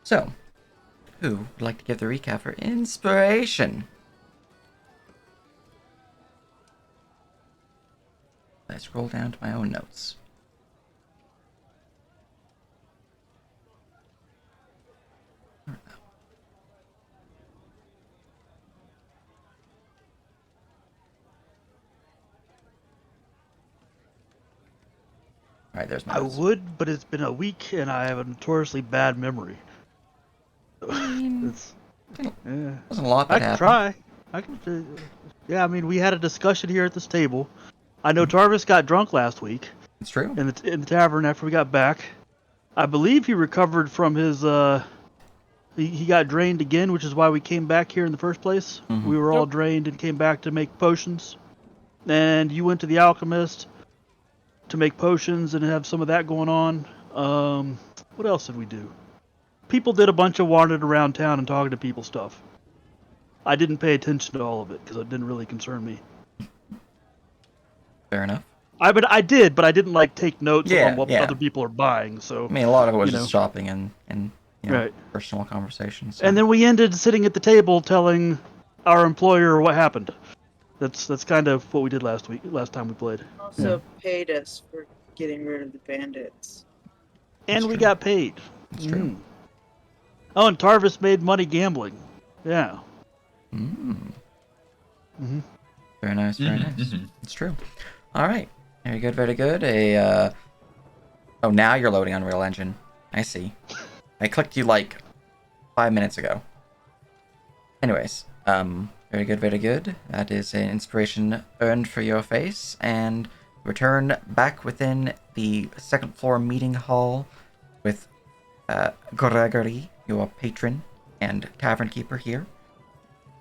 So, who would like to give the recap for inspiration? I scroll down to my own notes. All right, there's my I notes. would, but it's been a week and I have a notoriously bad memory. I mean, It's, yeah. wasn't a lot I that can happened. try. I can. Yeah, I mean, we had a discussion here at this table. I know Tarvis got drunk last week It's true. in the tavern after we got back. I believe he recovered from his. He got drained again, which is why we came back here in the first place. Mm-hmm. We were all Yep. drained and came back to make potions. And you went to the alchemist to make potions and have some of that going on. What else did we do? People did a bunch of wandering around town and talking to people stuff. I didn't pay attention to all of it because it didn't really concern me. Fair enough. I did, but I didn't like take notes on what Yeah. other people are buying. So I mean, a lot of it was you just know, shopping and right. personal conversations. So. And then we ended sitting at the table telling our employer what happened. That's kind of what we did last time we played. Also paid us for getting rid of the bandits. And we true. got paid. That's true. Oh, and Tarvis made money gambling. Yeah. Very nice, very nice. It's true. All right. Very good, very good. Oh, now you're loading Unreal Engine. I see. I clicked you like 5 minutes ago. Anyways, very good, very good. That is an inspiration earned for your face, and return back within the second floor meeting hall with Gregory, your patron and tavern keeper here.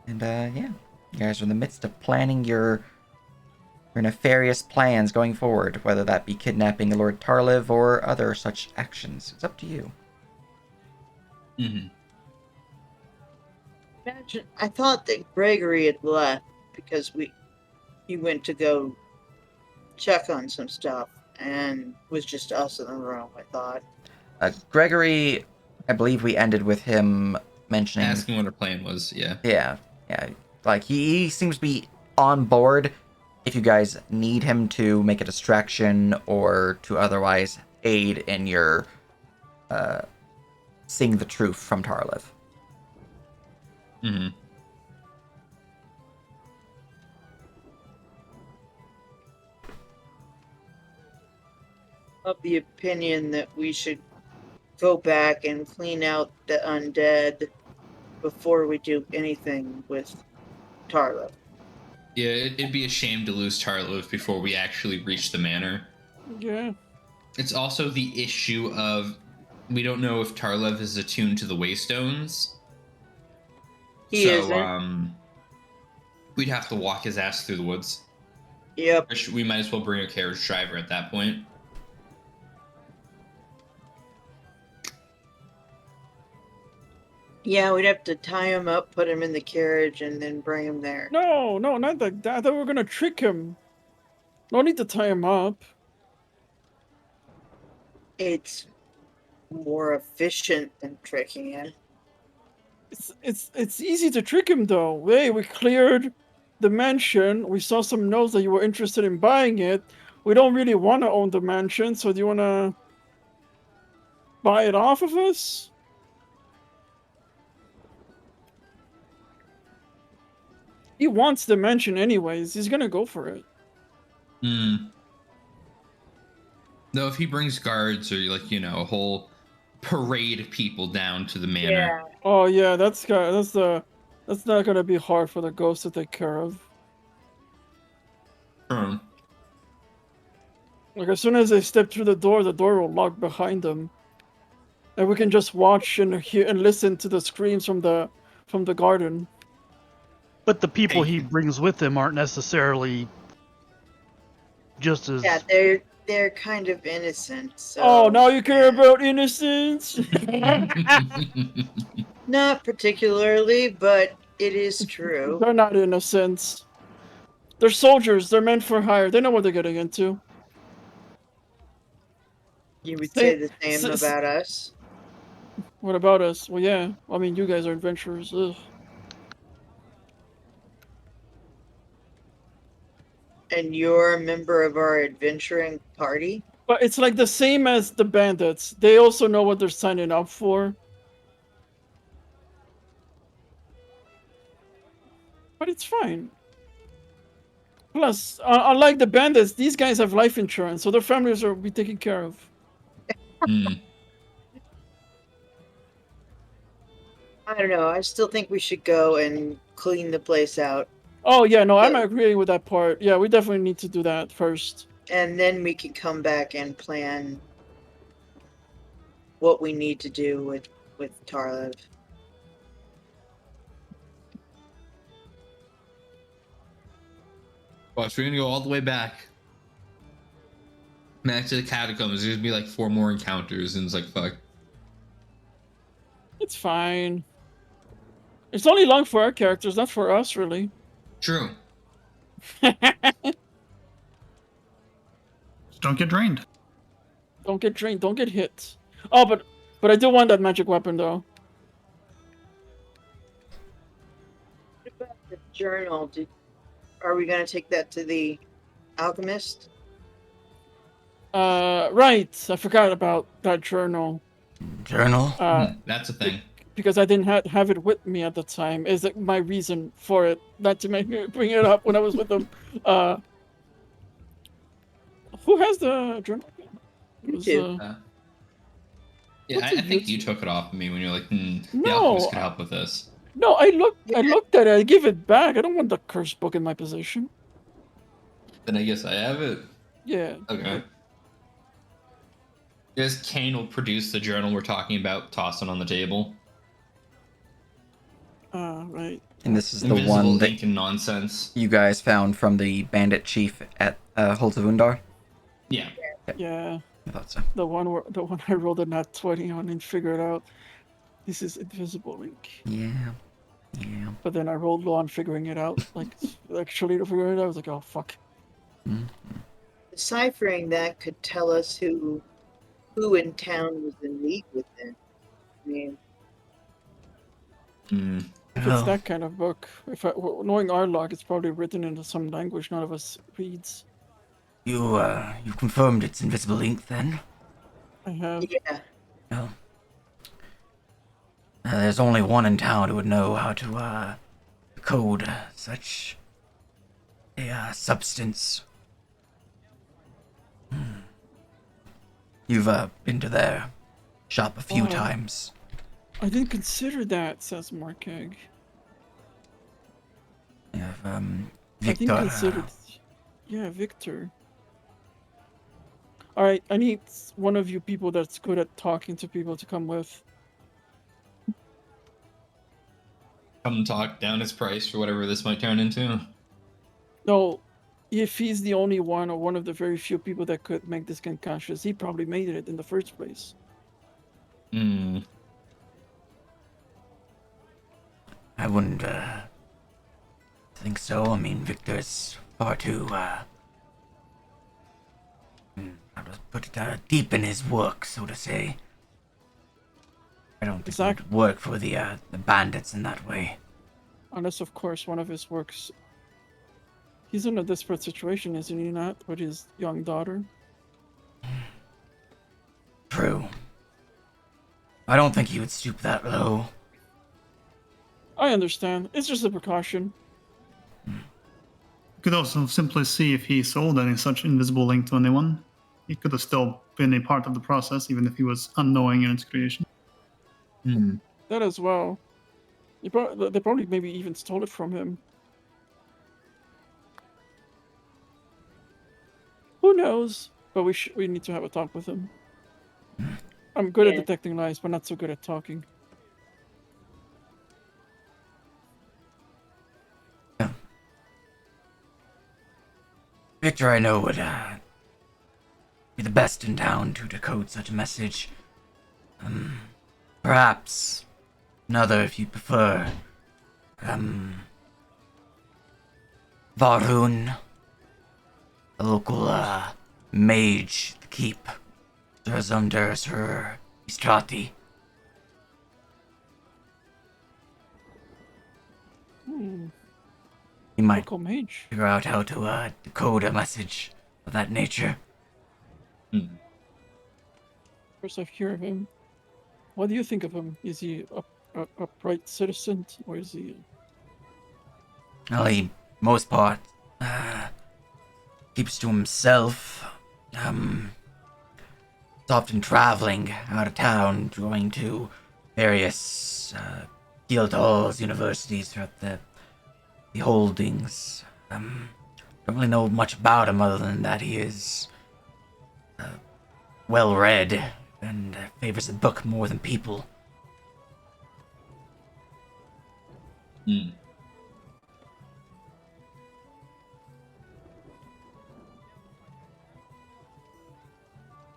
And yeah, you guys are in the midst of planning your nefarious plans going forward, whether that be kidnapping Lord Tarliv or other such actions. It's up to you. Mm-hmm. Imagine, I thought that Gregory had left because he went to go check on some stuff and was just us in the room, I thought. Gregory, I believe we ended with him mentioning... Asking what our plan was, yeah. Yeah. Like, he seems to be on board if you guys need him to make a distraction or to otherwise aid in your seeing the truth from Tarliv. Mm-hmm. Of the opinion that we should go back and clean out the undead before we do anything with Tarlo. Yeah, it'd be a shame to lose Tarlov before we actually reach the manor. Yeah. It's also the issue of we don't know if Tarlev is attuned to the Waystones. He isn't. We'd have to walk his ass through the woods. Yep. We might as well bring a carriage driver at that point. Yeah, we'd have to tie him up, put him in the carriage, and then bring him there. No, not like that. I thought we were gonna trick him. No need to tie him up. It's more efficient than tricking him. It's easy to trick him though. Hey, we cleared the mansion. We saw some notes that you were interested in buying it. We don't really want to own the mansion, so do you want to buy it off of us? He wants the mansion anyways. He's gonna go for it. Though if he brings guards or a whole parade of people down to the manor. Yeah. Oh yeah, that's not gonna be hard for the ghost to take care of. Like as soon as they step through the door will lock behind them, and we can just watch and hear and listen to the screams from the garden. But the people he brings with him aren't necessarily just as... Yeah, they're kind of innocent. So, oh, now you care about innocence? Not particularly, but it is true. They're not innocents. They're soldiers. They're meant for hire. They know what they're getting into. You would say the same about us? What about us? Well, yeah. I mean, you guys are adventurers. Ugh. And you're a member of our adventuring party? But it's like the same as the bandits. They also know what they're signing up for. But it's fine. Plus, unlike the bandits, these guys have life insurance, so their families will be taken care of. Mm. I don't know. I still think we should go and clean the place out. Oh, yeah, no, I'm Yeah. agreeing with that part. Yeah, we definitely need to do that first. And then we can come back and plan what we need to do with Tarlev. Watch, we're gonna go all the way back. Back to the catacombs. There's gonna be like 4 more encounters, and it's like, fuck. It's fine. It's only long for our characters, not for us, really. True. Don't get drained. Don't get drained, don't get hit. Oh, but I do want that magic weapon, though. What about the journal? Are we going to take that to the alchemist? Right. I forgot about that journal. Journal? That's a thing. Because I didn't have it with me at the time. Is like my reason for it, not to make me bring it up when I was with them. Who has the journal? It was, too. Yeah, What's I a think you YouTube- took it off of me when you're like, the No, alchemist could help with this. No, I looked at it. I give it back. I don't want the curse book in my possession. Then I guess I have it. Yeah. Okay. I guess Kane will produce the journal we're talking about, toss it on the table. Right. And this is the Invisible one that ink and nonsense. you guys found from the bandit chief at Holds of Undar? Yeah. Yeah. I thought so. The one I rolled a nat 20 on and figured out this is invisible ink. Yeah. Yeah. But then I rolled low on figuring it out. Like actually to figure it out, I was like, oh fuck. Mm. Deciphering that could tell us who in town was in league with them. I mean, If it's that kind of book, knowing our log, it's probably written into some language none of us reads. You confirmed it's invisible ink then? I have. yeah. No. There's only one in town who would know how to code such a substance. You've been to their shop a few Oh. times. I didn't consider that, says Markeg. You have I Victor. didn't consider. Yeah, Victor. Alright, I need one of you people that's good at talking to people to come with. Come talk down his price for whatever this might turn into. No, if he's the only one or one of the very few people that could make this game conscious, he probably made it in the first place. Hmm. I wouldn't think so. I mean, Victor's far too how to put it, deep in his work, so to say. I don't think it would work for the bandits in that way. Unless, of course, one of his works. He's in a desperate situation, isn't he not, with his young daughter? True. I don't think he would stoop that low. I understand. It's just a precaution. You could also simply see if he sold any such invisible link to anyone. He could have still been a part of the process, even if he was unknowing in its creation. That as well. They probably maybe even stole it from him. Who knows? But we need to have a talk with him. I'm good at Yeah. detecting lies, but not so good at talking. Victor, I know, would be the best in town to decode such a message. Perhaps another, if you prefer. Varun, a local mage, the keep. Sir Istrati. He might Local mage. figure out how to decode a message of that nature. First I've heard of him. What do you think of him? Is he a upright citizen, or is he? Well, he, most part, keeps to himself. He's often traveling out of town, going to various guild halls, universities throughout the holdings. Don't really know much about him other than that he is well read and favors the book more than people.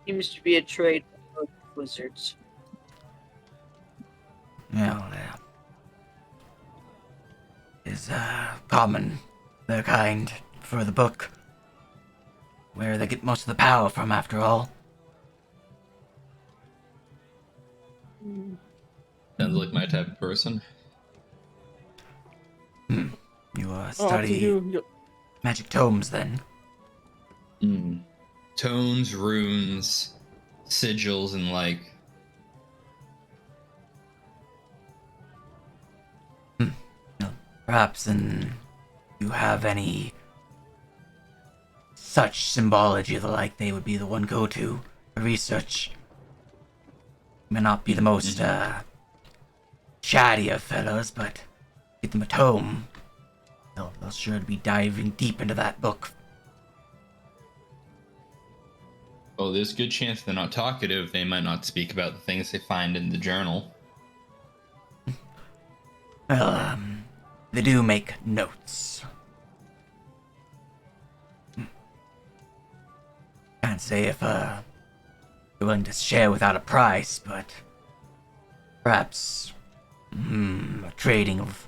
Seems to be a trade with wizards. Well, is common, their kind, for the book. Where they get most of the power from, after all. Sounds like my type of person. You Oh, study you. magic tomes, then? Tones, runes, sigils, and like. Perhaps then you have any such symbology the like they would be the one go-to for research. May not be the most chatty of fellows, but get them a tome. They'll sure be diving deep into that book. Well, there's a good chance they're not talkative. They might not speak about the things they find in the journal. Well, they do make notes. Can't say if you're willing to share without a price, but perhaps a trading of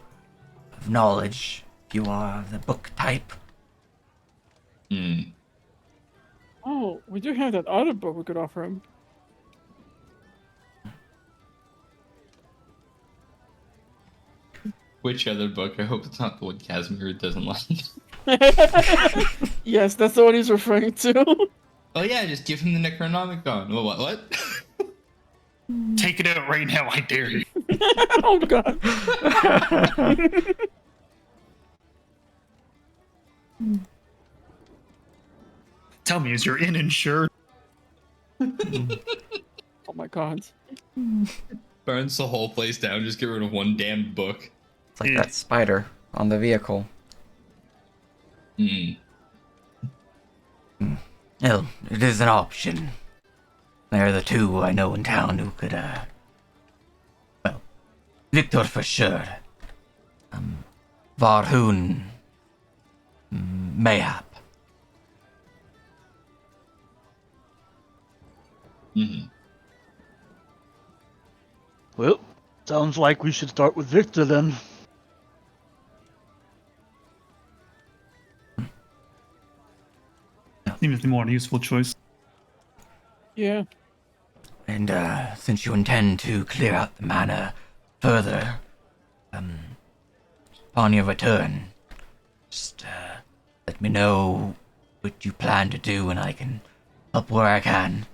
knowledge if you are the book type. Oh, we do have that other book we could offer him. Which other book? I hope it's not the one Casimir doesn't like. Yes, that's the one he's referring to. Oh yeah, just give him the Necronomicon. Well, what? Take it out right now, I dare you. Oh god. Tell me, is your inn insured? Oh my god. Burns the whole place down. Just get rid of one damn book. It's like that spider on the vehicle. Well, it is an option. There are the two I know in town who could, well, Victor for sure. Varhoon, mayhap. Well, sounds like we should start with Victor then. Seems the more useful choice. Yeah. And, since you intend to clear out the manor further, upon your return, just, let me know what you plan to do and I can help where I can.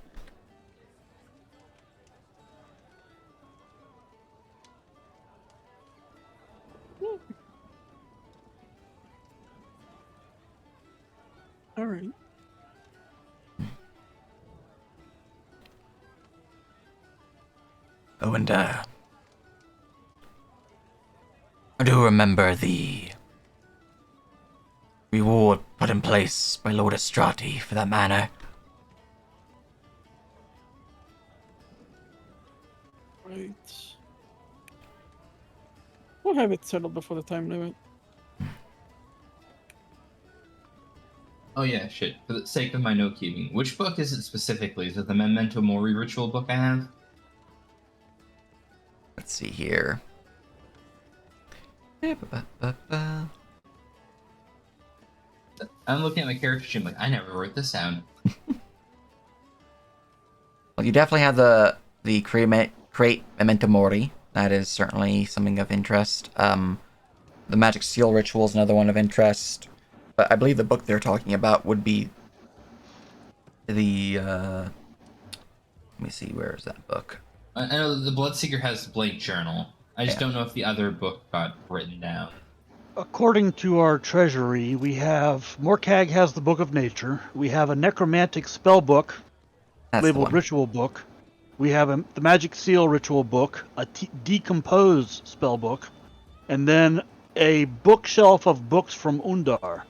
All right. Oh, and, I do remember the reward put in place by Lord Estrati for that manor. Right. We'll have it settled before the time limit. Oh yeah, shit. For the sake of my note keeping, which book is it specifically? Is it the Memento Mori ritual book I have? Let's see here. I'm looking at my character sheet. I'm like, I never wrote this down. Well, you definitely have the create Memento Mori. That is certainly something of interest. the magic seal ritual is another one of interest. But I believe the book they're talking about would be the, let me see, where is that book? I know the Bloodseeker has the Blade Journal. I just don't know if the other book got written down. According to our treasury, we have Morcag has the Book of Nature. We have a necromantic spell book That's the labeled one. Ritual Book. We have the Magic Seal Ritual Book, a Decompose spell book, and then a bookshelf of books from Undar,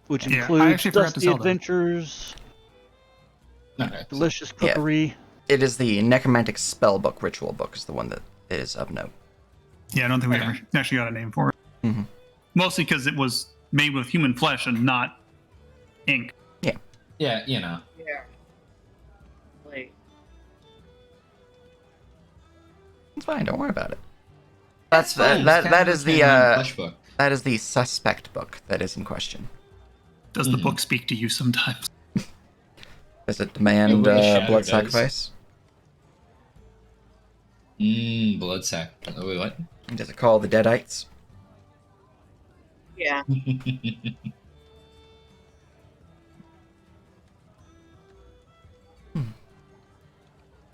which Yeah, I includes actually forgot to Dusty sell them. Adventures, Okay. Delicious Yeah. Cookery. It is the necromantic spell book ritual book is the one that is of note. Yeah, I don't think we Okay. ever actually got a name for it. Mhm. Mostly because it was made with human flesh and not ink. Yeah, you know. Yeah. Like, It's fine. Don't worry about it. That's fine, that. it's That kind of is a the canon flesh book. that is the suspect book that is in question. Does the book speak to you sometimes? Does it demand Yeah, Shadow blood does. sacrifice? Blood sack. Oh, wait, what? Does it call the Deadites? yeah.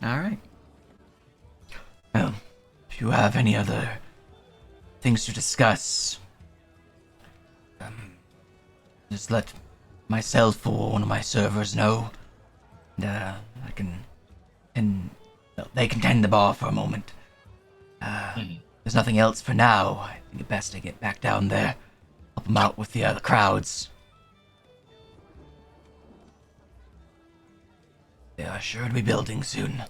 All right. Well, if you have any other things to discuss, just let myself or one of my servers know, and I can, they can tend the bar for a moment. There's nothing else for now. I think it's best to get back down there, help them out with the other crowds. They are sure to be building soon.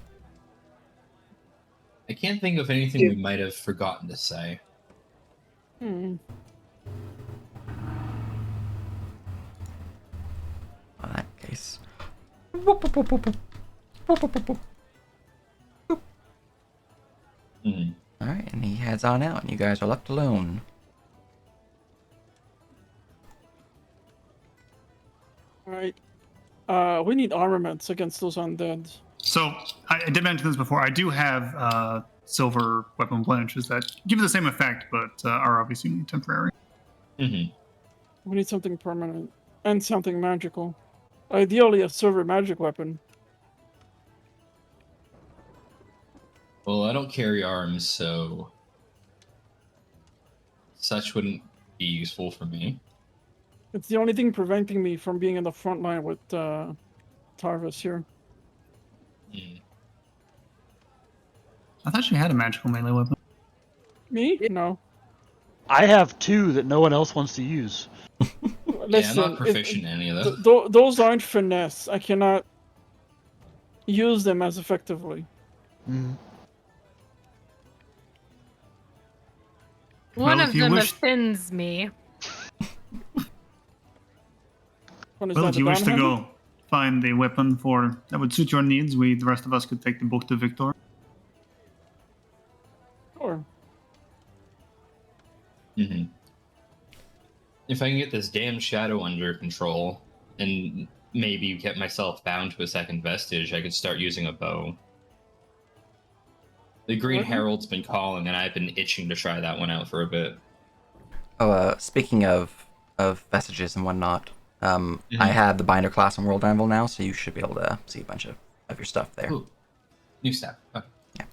I can't think of anything we might have forgotten to say. In that case. Alright, and he heads on out, and you guys are left alone. Alright. We need armaments against those undead. So I did mention this before. I do have silver weapon blemishes that give the same effect, but are obviously only temporary. Mm-hmm. We need something permanent. And something magical. Ideally a silver magic weapon. Well, I don't carry arms, so such wouldn't be useful for me. It's the only thing preventing me from being in the front line with Tarvis here. I thought she had a magical melee weapon. Me? No. I have two that no one else wants to use. Listen, yeah, I'm not proficient in any of them. Those aren't finesse. I cannot use them as effectively. Mm. One Well, if of you them wish- offends me. One is Well, that if the you wish to downhammer? go find a weapon that would suit your needs, the rest of us could take the book to Victor. Sure. Mm-hmm. If I can get this damn shadow under control, and maybe get myself bound to a second vestige, I could start using a bow. The Green Okay. Herald's been calling, and I've been itching to try that one out for a bit. Oh, speaking of vestiges and whatnot, I have the binder class on World Anvil now, so you should be able to see a bunch of your stuff there. Ooh. New stuff. Okay.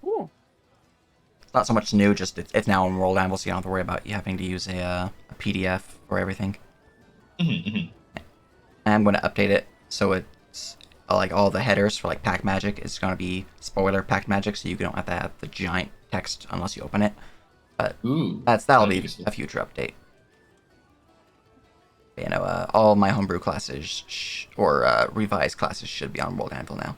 Cool. It's not so much new, just it's now on World Anvil, so you don't have to worry about you having to use a PDF for everything. Mm-hmm. I'm going to update it so it's like all the headers for like pack magic is going to be spoiler pack magic, so you don't have to have the giant text unless you open it. But Ooh. that'll be useful. a future update. You know, all my homebrew classes or revised classes should be on World Anvil now.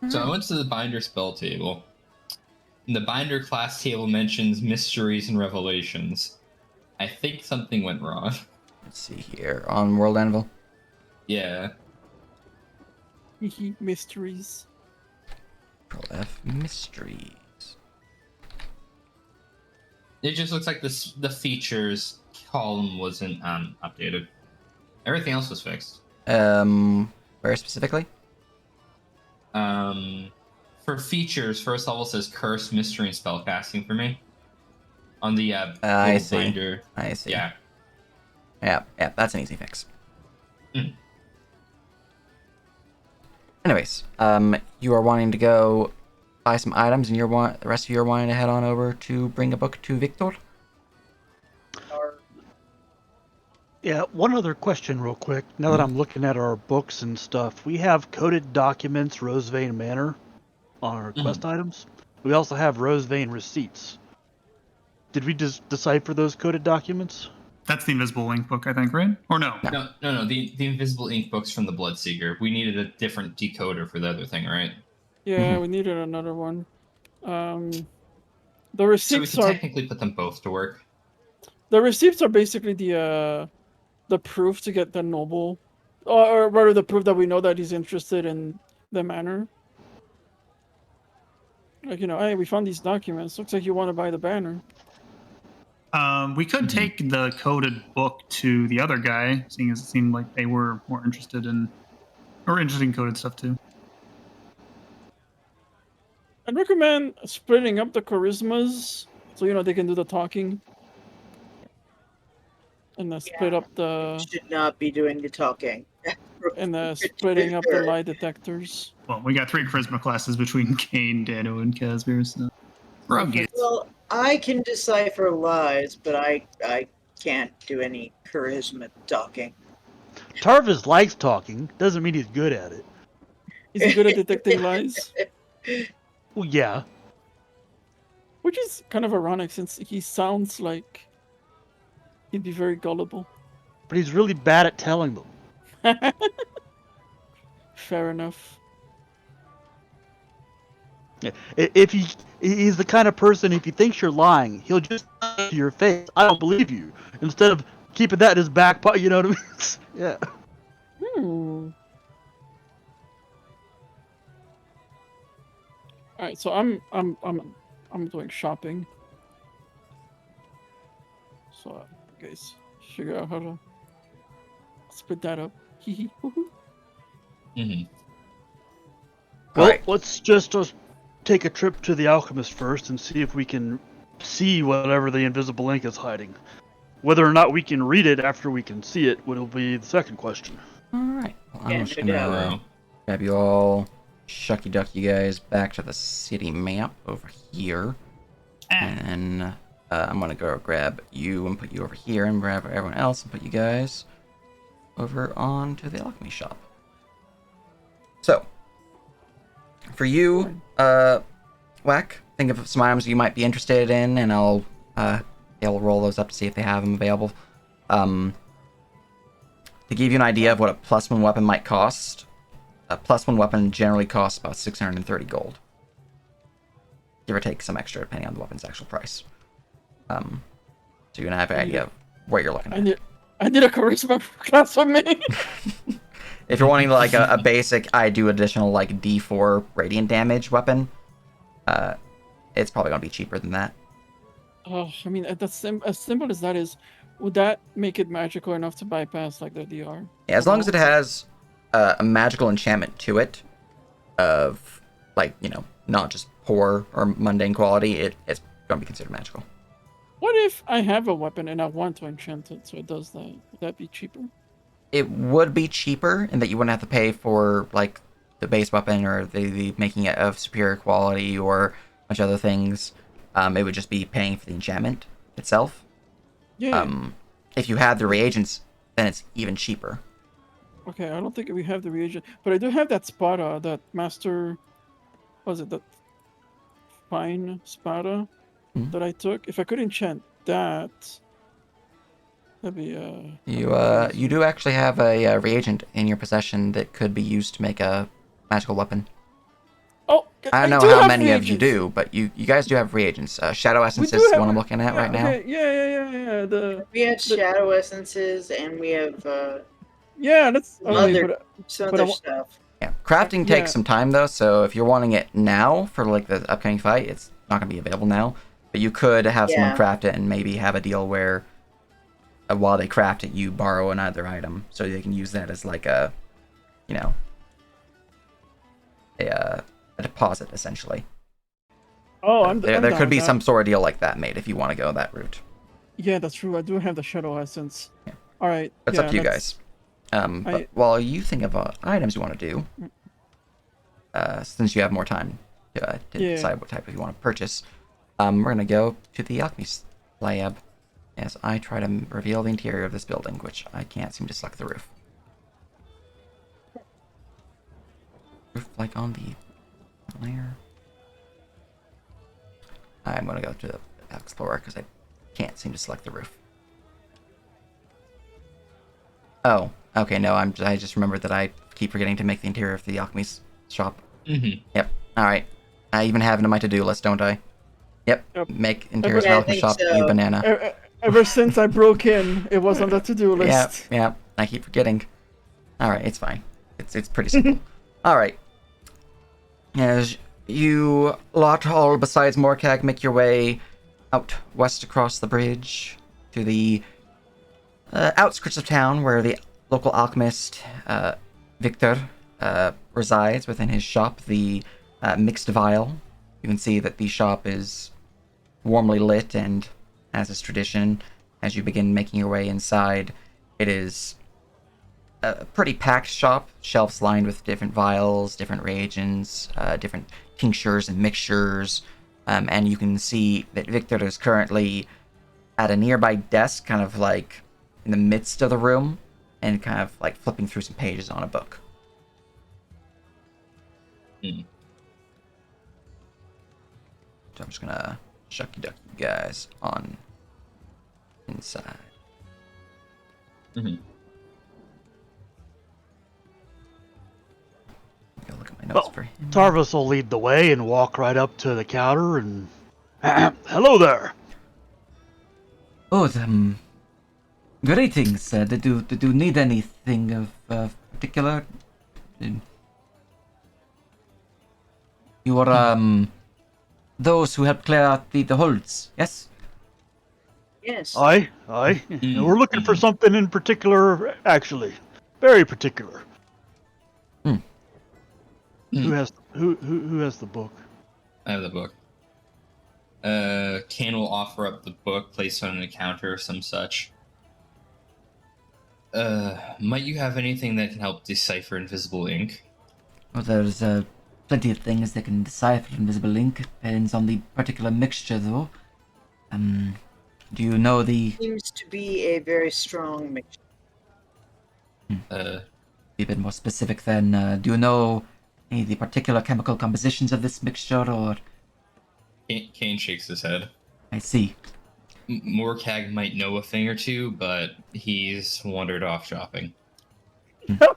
So I went to the binder spell table. And the binder class table mentions mysteries and revelations. I think something went wrong. Let's see here on World Anvil. Yeah. Mysteries. Control F mysteries. It just looks like the features column wasn't updated. Everything else was fixed. Where specifically? for features, first level says curse, mystery, and spellcasting for me. On the I little see. binder. I see. Yeah. Yeah, that's an easy fix. Mm. Anyways, you are wanting to go buy some items, and the rest of you are wanting to head on over to bring a book to Victor. Yeah, one other question real quick. Now that I'm looking at our books and stuff, we have coded documents, Rosevein Manor, on our quest items. We also have Rosevein receipts. Did we just decipher those coded documents? That's the invisible ink book, I think, right? Or no? No. The invisible ink books from the Bloodseeker. We needed a different decoder for the other thing, right? Yeah, we needed another one. The So we receipts could are technically put them both to work. basically the proof to get the noble, or rather the proof that we know that he's interested in the manor. Like, hey, we found these documents. Looks like you want to buy the banner. We could take the coded book to the other guy, seeing as it seemed like they were more interested in coded stuff too. I'd recommend splitting up the charismas so they can do the talking. And split up the Should not be doing the talking. splitting up the lie detectors. Well, we got 3 charisma classes between Kane, Dano, and Casimir, so we're all good. Well, I can decipher lies, but I can't do any charisma talking. Tarvis likes talking. Doesn't mean he's good at it. Is he good at detecting lies? Well, yeah. Which is kind of ironic since he sounds like he'd be very gullible. But he's really bad at telling them. Fair enough. Yeah. If he's the kind of person, if he thinks you're lying, he'll just say to your face, "I don't believe you," instead of keeping that in his back pocket. You know what I mean? Yeah. All right, so I'm doing shopping. So guys, figure out how to split that up. Well, Right. let's just take a trip to the alchemist first and see if we can see whatever the invisible ink is hiding. Whether or not we can read it after we can see it will be the second question. Alright. Well, I'm Yeah, just no gonna doubt. grab you all, shucky duck you guys back to the city map over here. And then I'm gonna go grab you and put you over here, and grab everyone else and put you guys over onto the alchemy shop. So, for you, Whack, think of some items you might be interested in, and I'll roll those up to see if they have them available. To give you an idea of what a +1 weapon might cost, a +1 weapon generally costs about 630 gold. Give or take some extra depending on the weapon's actual price. So you're gonna have an idea of what you're looking at. I need a charisma class for me. If you're wanting like a basic, I do additional like D4 radiant damage weapon, it's probably gonna be cheaper than that. Oh, I mean, as simple as that is, would that make it magical enough to bypass like the DR? Yeah, as long as it has a magical enchantment to it, of like not just poor or mundane quality, it's gonna be considered magical. What if I have a weapon and I want to enchant it so it does that? Would that be cheaper? It would be cheaper in that you wouldn't have to pay for like the base weapon or the making it of superior quality or a bunch of other things. It would just be paying for the enchantment itself. Yeah. If you have the reagents, then it's even cheaper. Okay, I don't think we have the reagent, but I do have that spada, that master. Was it that fine spada that I took? If I could enchant that, that'd be You do actually have a reagent in your possession that could be used to make a magical weapon. Oh, I don't know do how have many of you reagents. do, but you guys do have reagents. Shadow Essence do is the have one I'm re- looking at right now. Okay, yeah. We have shadow essences, and we have That's some okay, other stuff. Yeah, crafting takes some time though, so if you're wanting it now for like the upcoming fight, it's not going to be available now. But you could have someone craft it and maybe have a deal where while they craft it, you borrow another item, so they can use that as like a a deposit, essentially. Oh, I'm There down could be with some that. sort of deal like that made if you want to go that route. Yeah, that's true. I do have the shadow essence. Yeah. All right. It's yeah, up to you that's- guys. But while you think of items you want to do, since you have more time to Yeah. decide what type of you want to purchase, we're gonna go to the alchemy lab as I try to reveal the interior of this building, which I can't seem to select the roof. Roof like on the layer. I'm gonna go to the explorer because I can't seem to select the roof. Oh, okay. No, I just remembered that I keep forgetting to make the interior of the alchemy shop. Mm-hmm. Yep. All right. I even have it in my to-do list, don't I? Yep. Yep. Make interior of Yeah, I alchemy think shop. so. You banana. Ever since I broke in, it was on the to-do list. Yeah. I keep forgetting. All right, it's fine. It's pretty simple. All right. As you lot all besides Morcag make your way out west across the bridge to the outskirts of town where the local alchemist Victor resides within his shop, the Mixed Vial. You can see that the shop is warmly lit, and as is tradition, as you begin making your way inside, it is a pretty packed shop, shelves lined with different vials, different reagents, different tinctures and mixtures, and you can see that Victor is currently at a nearby desk, kind of like in the midst of the room, and kind of like flipping through some pages on a book. Hmm. So I'm just gonna shucky duck you guys on inside. Mm-hmm. Go look at my notes Well, for him. Tarvis will lead the way and walk right up to the counter and... Hello there! Oh, greetings. Did you need anything of particular? You are those who helped clear out the holds, yes? Yes. Aye. We're looking for something in particular, actually. Very particular. Who has the book? I have the book. Kane will offer up the book placed on a counter or some such. Might you have anything that can help decipher invisible ink? Well, there's plenty of things that can decipher invisible ink. Depends on the particular mixture, though. Do you know the... Seems to be a very strong mixture. Be a bit more specific then. Do you know any of the particular chemical compositions of this mixture, or... Kane shakes his head. I see. Morcag might know a thing or two, but he's wandered off shopping. Well,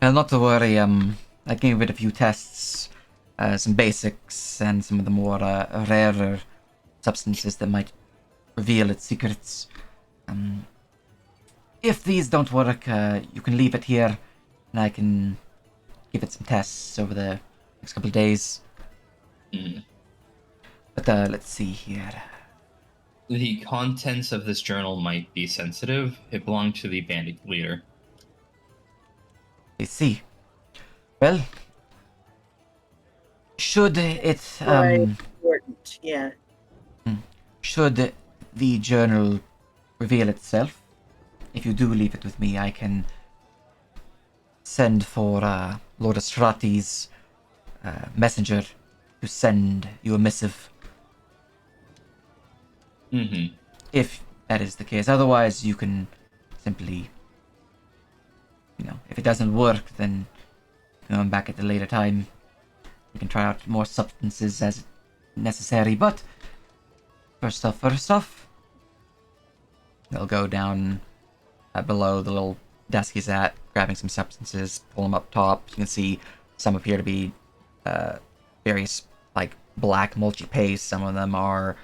not to worry. I gave it a few tests, some basics, and some of the more rarer substances that might reveal its secrets. If these don't work, you can leave it here, and I can give it some tests over the next couple of days. But let's see here. The contents of this journal might be sensitive. It belonged to the bandit leader. I see. Well, should it Quite important, yeah. should the journal reveal itself, if you do leave it with me, I can send for Lord Astrati's messenger to send you a missive. If that is the case. Otherwise, you can simply, if it doesn't work, then going back at a later time, we can try out more substances as necessary. But first off, they'll go down below the little desk he's at, grabbing some substances, pull them up top. You can see some appear to be various like black mulchy paste. Some of them are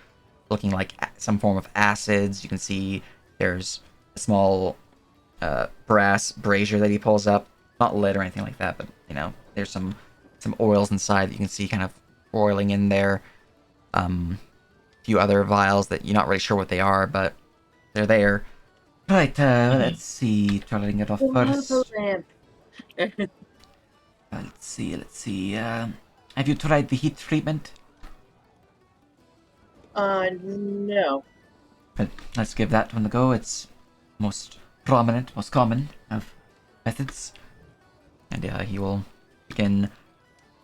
looking like some form of acids. You can see there's a small brass brazier that he pulls up, not lit or anything like that, but there's some oils inside that you can see kind of roiling in there. A few other vials that you're not really sure what they are, but they're there. Right, let's see. Try to get off first. Lamp. Let's see. Have you tried the heat treatment? No. But let's give that one a go. It's most prominent, most common of methods. And he will begin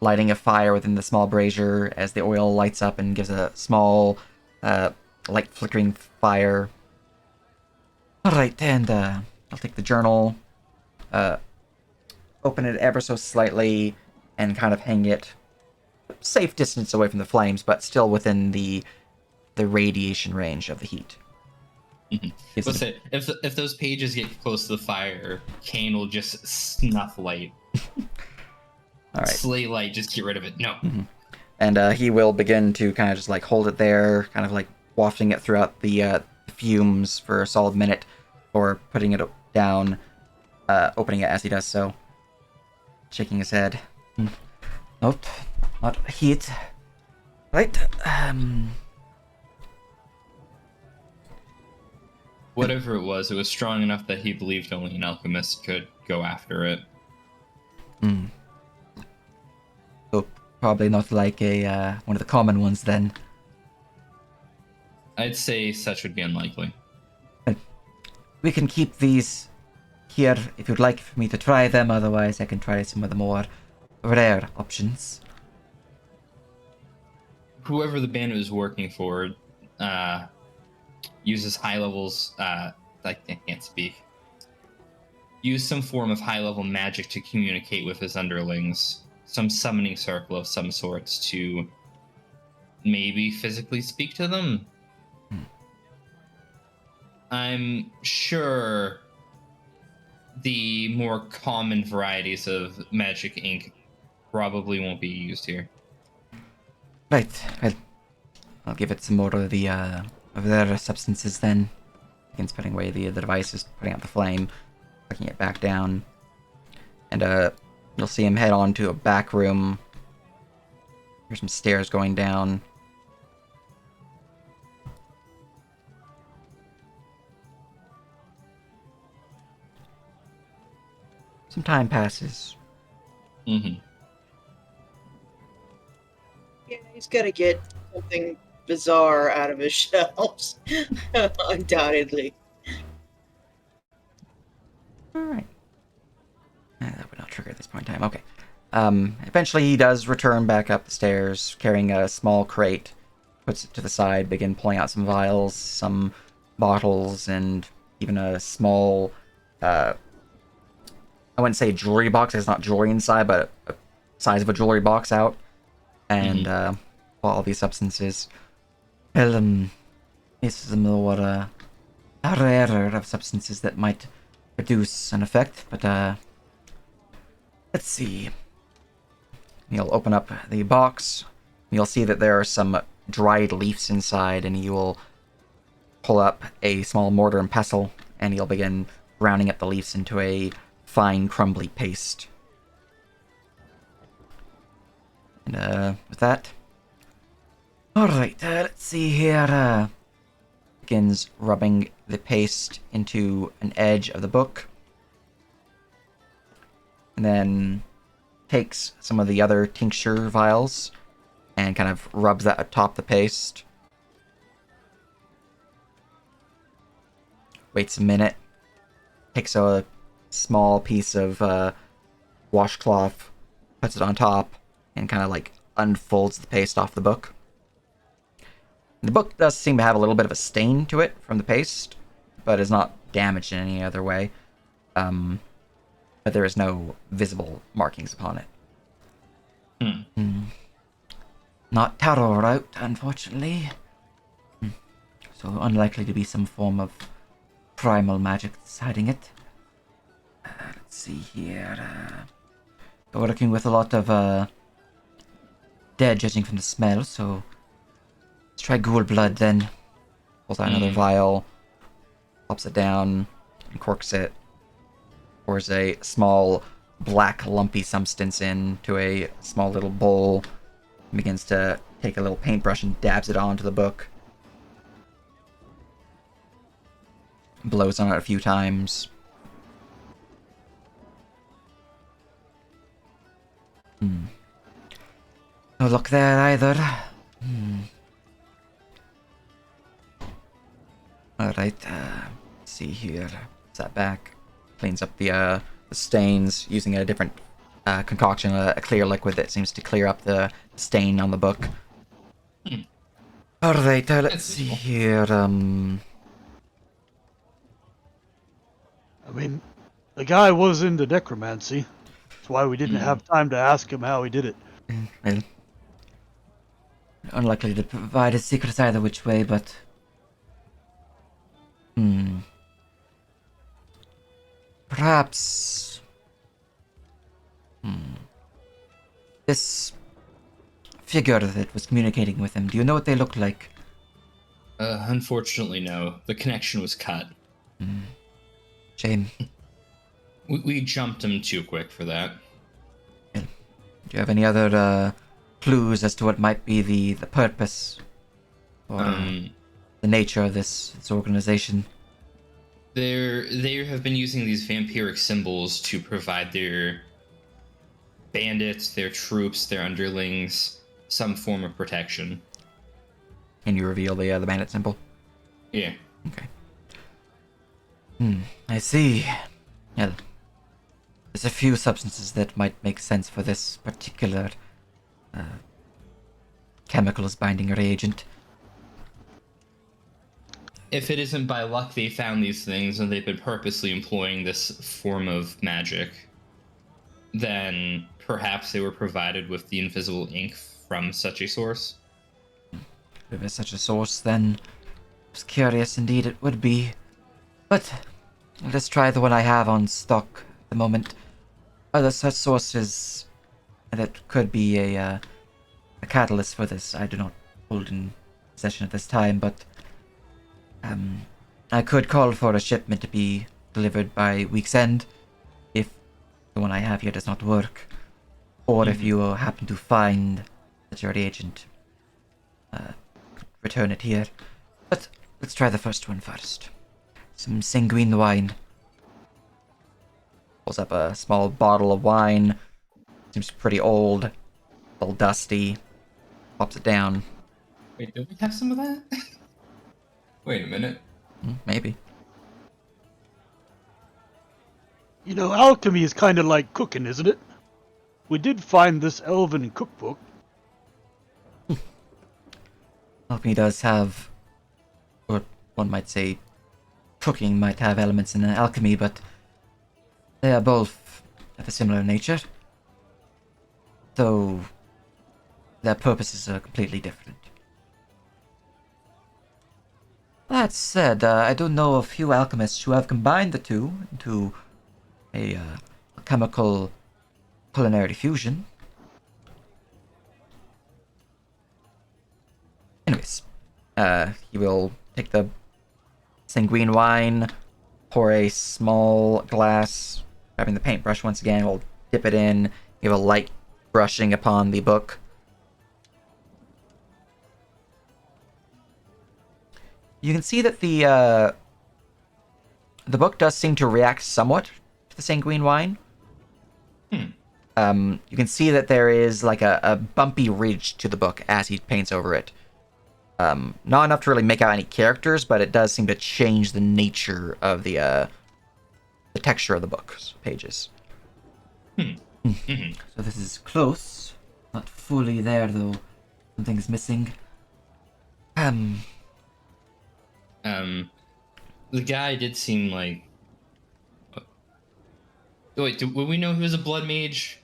lighting a fire within the small brazier as the oil lights up and gives a small, light flickering fire. Alright, and I'll take the journal, open it ever so slightly, and kind of hang it safe distance away from the flames, but still within the radiation range of the heat. Let's say if those pages get close to the fire, Kane will just snuff light. All right. Slay light, just get rid of it. No. And he will begin to kind of just like hold it there, kind of like wafting it throughout the fumes for a solid minute, or putting it down, opening it as he does so, shaking his head. Nope, not heat. Right. Whatever it was strong enough that he believed only an alchemist could go after it. So probably not like a one of the common ones then. I'd say such would be unlikely. We can keep these here if you'd like for me to try them. Otherwise, I can try some of the more rare options. Whoever the bandit is working for uses high levels. I can't speak. Use some form of high level magic to communicate with his underlings. Some summoning circle of some sorts to maybe physically speak to them. I'm sure the more common varieties of magic ink probably won't be used here. Right. I'll give it some more of the of their substances then. Begins putting away the devices, putting out the flame, putting it back down, and you'll see him head on to a back room. There's some stairs going down. Some time passes. Mm-hmm. Yeah, he's got to get something bizarre out of his shelves, undoubtedly. Alright. That would not trigger at this point in time. Okay. Eventually he does return back up the stairs, carrying a small crate, puts it to the side, begin pulling out some vials, some bottles, and even a small, I wouldn't say jewelry box, there's not jewelry inside, but a size of a jewelry box out, and all these substances. Well, this is a more rarer of substances that might produce an effect, but let's see. He'll open up the box. You'll see that there are some dried leaves inside, and he will pull up a small mortar and pestle, and he'll begin rounding up the leaves into a fine, crumbly paste. And with that, alright, let's see here. Begins rubbing the paste into an edge of the book, and then takes some of the other tincture vials and kind of rubs that atop the paste. Waits a minute, takes a small piece of washcloth, puts it on top, and kind of like unfolds the paste off the book. The book does seem to have a little bit of a stain to it from the paste, but is not damaged in any other way. But there is no visible markings upon it. Not tarot route, unfortunately. So unlikely to be some form of primal magic that's hiding it. Let's see here. Working with a lot of dead, judging from the smell, so let's try ghoul blood then. Pulls out another vial, pops it down, and corks it. Pours a small black lumpy substance into a small little bowl. Begins to take a little paintbrush and dabs it onto the book. Blows on it a few times. No luck there either. Alright, let's see here. Puts that back. Cleans up the stains using a different concoction, a clear liquid that seems to clear up the stain on the book. Alright, let's see here. I mean, the guy was into necromancy. That's why we didn't have time to ask him how he did it. Well, unlikely to provide his secrets either which way, but... Perhaps... This figure that was communicating with him, do you know what they look like? Unfortunately, no. The connection was cut. Shame. We jumped him too quick for that. Do you have any other clues as to what might be the purpose or the nature of this organization? They have been using these vampiric symbols to provide their bandits, their troops, their underlings some form of protection. Can you reveal the bandit symbol? Yeah. Okay. I see. Well, there's a few substances that might make sense for this particular chemicals binding reagent. If it isn't by luck they found these things and they've been purposely employing this form of magic, then perhaps they were provided with the invisible ink from such a source. If it's such a source, then it's curious indeed it would be. But let's try the one I have on stock at the moment. Other such sources that could be a catalyst for this I do not hold in possession at this time, but I could call for a shipment to be delivered by week's end if the one I have here does not work, or if you happen to find that your agent, return it here. But let's try the first one first. Some sanguine wine. Pulls up a small bottle of wine. Seems pretty old, a little dusty. Pops it down. Wait, do we have some of that? Wait a minute. Maybe. You know, alchemy is kind of like cooking, isn't it? We did find this elven cookbook. Alchemy does have, or one might say, cooking might have elements in alchemy, but they are both of a similar nature, though their purposes are completely different. That said, I do know a few alchemists who have combined the two into a chemical culinary fusion. Anyways, he will take the sanguine wine, pour a small glass, grabbing the paintbrush once again, we'll dip it in, give a light brushing upon the book. You can see that the book does seem to react somewhat to the sanguine wine. You can see that there is like a bumpy ridge to the book as he paints over it. Not enough to really make out any characters, but it does seem to change the nature of the texture of the book's pages. So this is close, not fully there though. Something's missing. The guy did seem like... Wait, would we know he was a blood mage?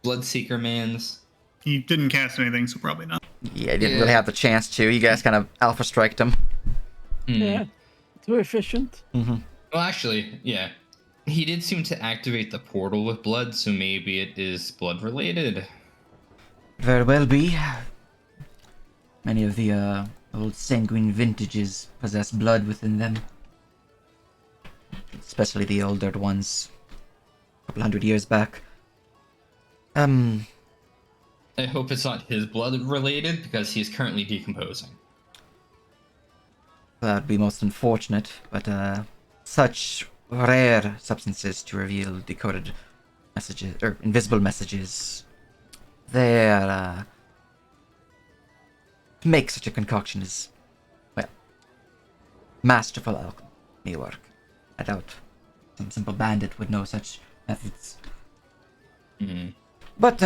Bloodseeker mans? He didn't cast anything, so probably not. Yeah, he didn't really have the chance to. You guys kind of alpha striked him. Yeah, too efficient. Well, actually, yeah. He did seem to activate the portal with blood, so maybe it is blood related. Very well be. Many of the old sanguine vintages possess blood within them. Especially the older ones. A couple hundred years back. I hope it's not his blood related, because he's currently decomposing. That would be most unfortunate, but such rare substances to reveal decoded messages, or invisible messages. They're, to make such a concoction is, well, masterful alchemy work. I doubt some simple bandit would know such methods. Mm. But,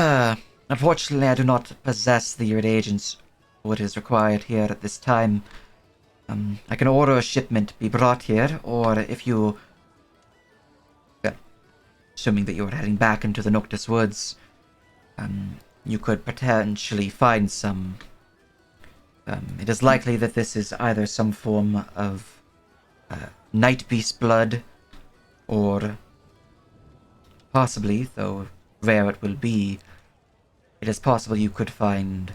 unfortunately, I do not possess the reagents what is required here at this time. I can order a shipment be brought here, or if you... Well, assuming that you are heading back into the Noctis Woods, you could potentially find some. It is likely that this is either some form of night beast blood, or possibly, though rare it will be, it is possible you could find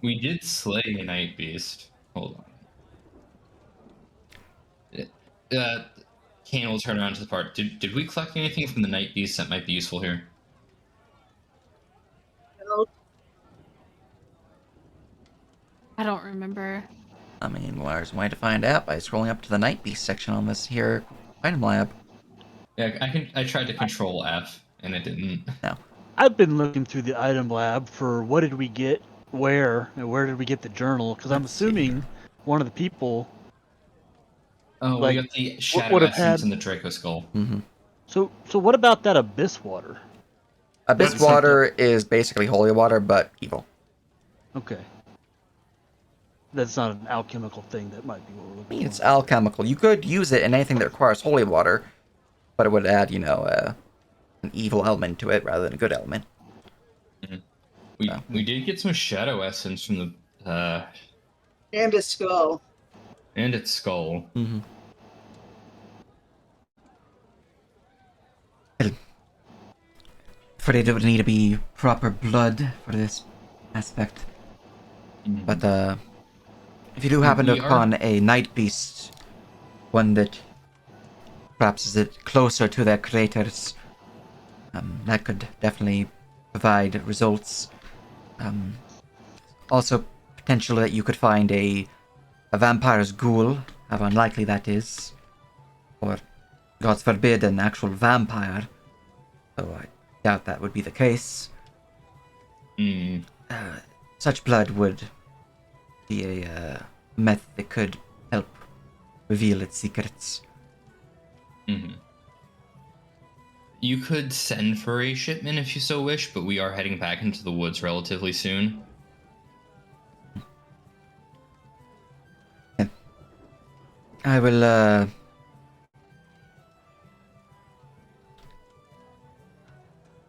We did slay a night beast. Hold on. Kane will turn around to the part. Did we collect anything from the night beast that might be useful here? I don't remember. I mean, well, there's a way to find out by scrolling up to the Night Beast section on this here item lab. Yeah, I tried to control F and it didn't. No. I've been looking through the item lab for what did we get, where, and where did we get the journal? Because I'm Let's see assuming here. one of the people. Oh, Like, we got the shadow would have essence had- and the Draco skull. Mm-hmm. So what about that abyss water? Abyss That's water is basically holy water, but evil. Okay. That's not an alchemical thing. That might be what we're I looking mean, for. it's alchemical. You could use it in anything that requires holy water, but it would add, an evil element to it rather than a good element. We did get some shadow essence from the And a skull. and its skull. Mm-hmm. Afraid it would need to be proper blood for this aspect. Mhm. But, if you do happen to We are- upon a night beast, one that perhaps is it closer to their creators, that could definitely provide results. Also, potential that you could find a vampire's ghoul, how unlikely that is, or, God forbid, an actual vampire, though I doubt that would be the case. Mm. Such blood would be a method that could help reveal its secrets. Mhm. You could send for a shipment if you so wish, but we are heading back into the woods relatively soon. I will,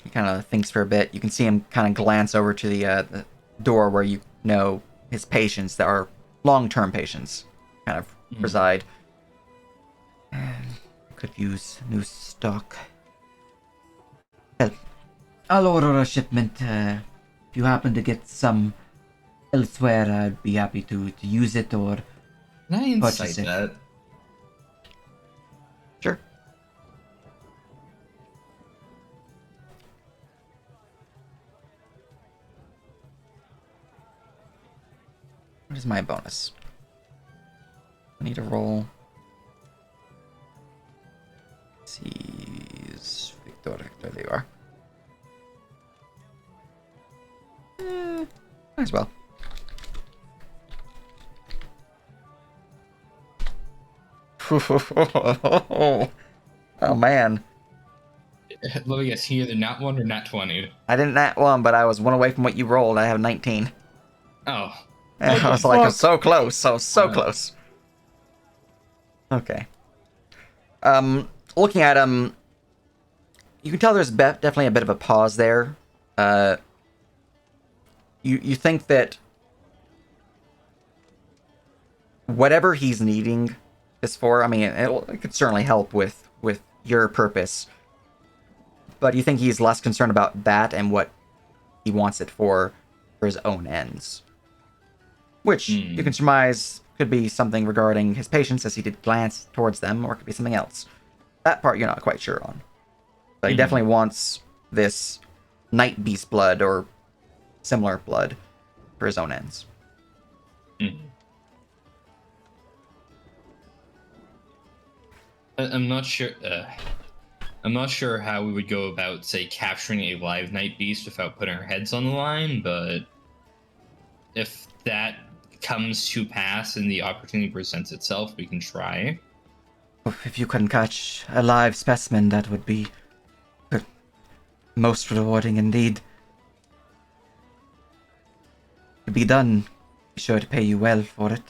He kind of thinks for a bit. You can see him kind of glance over to the door where you know his patients that are long-term patients kind of reside. Could use new stock. Well, I'll order a shipment. If you happen to get some elsewhere, I'd be happy to use it or Can I Purchase insight it. that? sure. What is my bonus? I need to roll. Seize Victor. There they are. Might as well. Oh man. Let me guess, he either nat 1 or nat 20. I didn't nat one, but I was one away from what you rolled. I have 19. Oh. And I was like, oh, so close, so close. Okay. Looking at him, you can tell there's definitely a bit of a pause there. You think that whatever he's needing this for, I mean, it could certainly help with your purpose. But you think he's less concerned about that and what he wants it for his own ends. Which you can surmise could be something regarding his patients as he did glance towards them, or it could be something else. That part you're not quite sure on. But he definitely wants this night beast blood or similar blood for his own ends. I'm not sure. I'm not sure how we would go about, say, capturing a live night beast without putting our heads on the line. But if that comes to pass and the opportunity presents itself, we can try. If you can catch a live specimen, that would be most rewarding indeed. To be done, be sure to pay you well for it.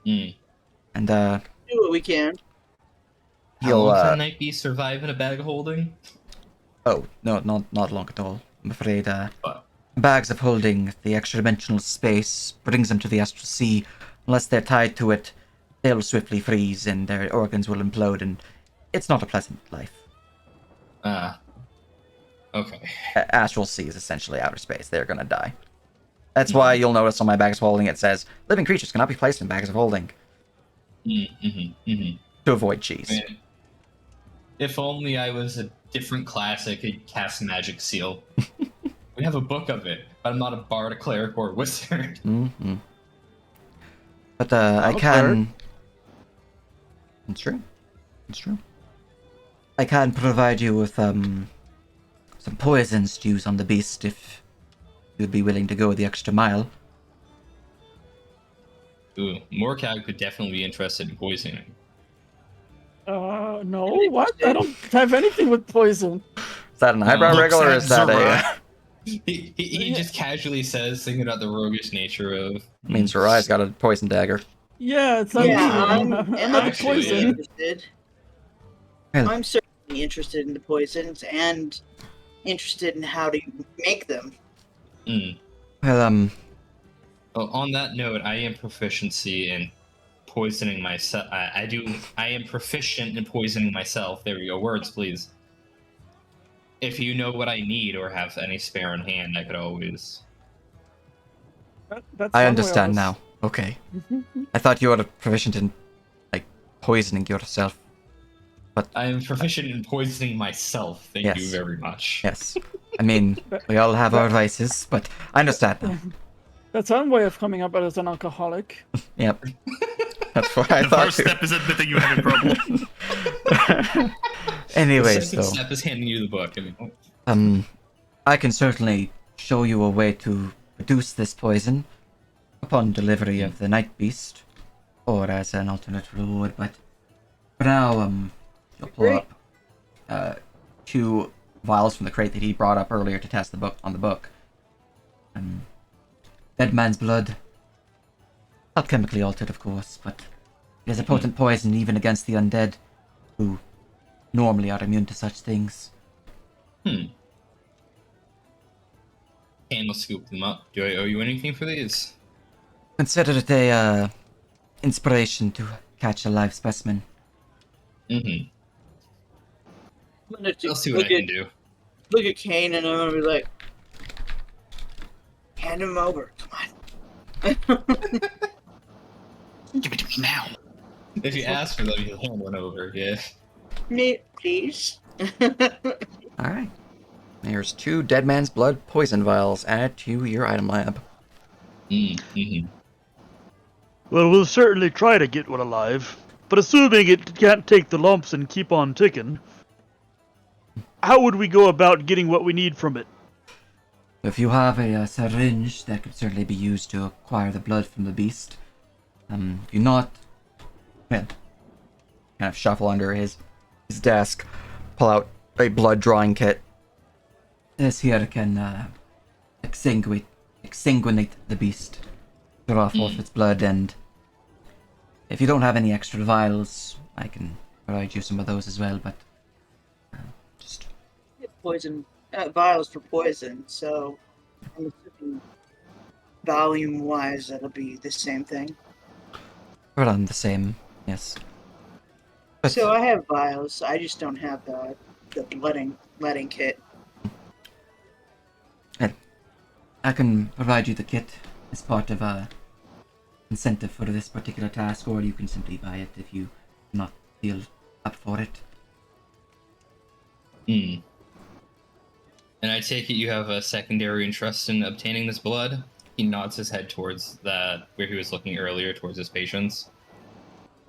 And Do what we can. How long can a night beast survive in a bag of holding? Oh, no, not long at all. I'm afraid, What? bags of holding, the extra-dimensional space, brings them to the astral sea. Unless they're tied to it, they'll swiftly freeze and their organs will implode, and it's not a pleasant life. Okay. Astral sea is essentially outer space. They're gonna die. That's why you'll notice on my bags of holding it says, living creatures cannot be placed in bags of holding. To avoid cheese. Man, if only I was a different class, I could cast Magic Seal. We have a book of it, but I'm not a bard, a cleric, or a wizard. But I can. It's true. It's true. I can provide you with some poisons to use on the beast if you'd be willing to go the extra mile. Ooh, Morcag could definitely be interested in poisoning. No, what? I don't have anything with poison. Is that an eyebrow wriggle or is that a? He just casually says, thinking about the roguish nature of. Means Rai's got a poison dagger. Yeah, it's not me. I'm not actually, poison. Interested. I'm certainly interested in the poisons and interested in how to make them. Well, Well, on that note, I am proficiency in poisoning myself. I am proficient in poisoning myself. There we go. Words, please. If you know what I need or have any spare on hand, I could always. I understand now. Okay. I thought you were proficient in, like, poisoning yourself. But I am proficient in poisoning myself. Thank you very much. Yes. I mean, we all have our vices, but I understand now. That's one way of coming up as an alcoholic. Yep. That's what I The thought. first step is admitting you have a problem. Anyways, the though. second step is handing you the book. I mean, I can certainly show you a way to produce this poison upon delivery of the night beast, or as an alternate reward. But for now, you'll pull up 2 vials from the crate that he brought up earlier to test the book on the book. Dead man's blood. Not chemically altered, of course, but it is a potent poison even against the undead, who normally are immune to such things. I'll scoop them up. Do I owe you anything for these? Consider it a inspiration to catch a live specimen. I'll see what I can do. Look at Kane and I'm gonna be like, hand him over. Come on. Give it to me now. If you ask for them, you'll hand one over. Yeah. Me, please. Alright. There's 2 dead man's blood poison vials added to your item lab. Well, we'll certainly try to get one alive. But assuming it can't take the lumps and keep on ticking, how would we go about getting what we need from it? If you have a syringe, that could certainly be used to acquire the blood from the beast. If you're not, well, kind of shuffle under his desk, pull out a blood drawing kit. This here can exsanguinate the beast, draw forth its blood, and if you don't have any extra vials, I can provide you some of those as well. But just Poison vials for poison, so I'm assuming volume-wise that'll be the same thing. around the same, yes. But So I have vials. I just don't have the letting kit. I can provide you the kit as part of a incentive for this particular task, or you can simply buy it if you do not feel up for it. And I take it you have a secondary interest in obtaining this blood? He nods his head towards that where he was looking earlier, towards his patients.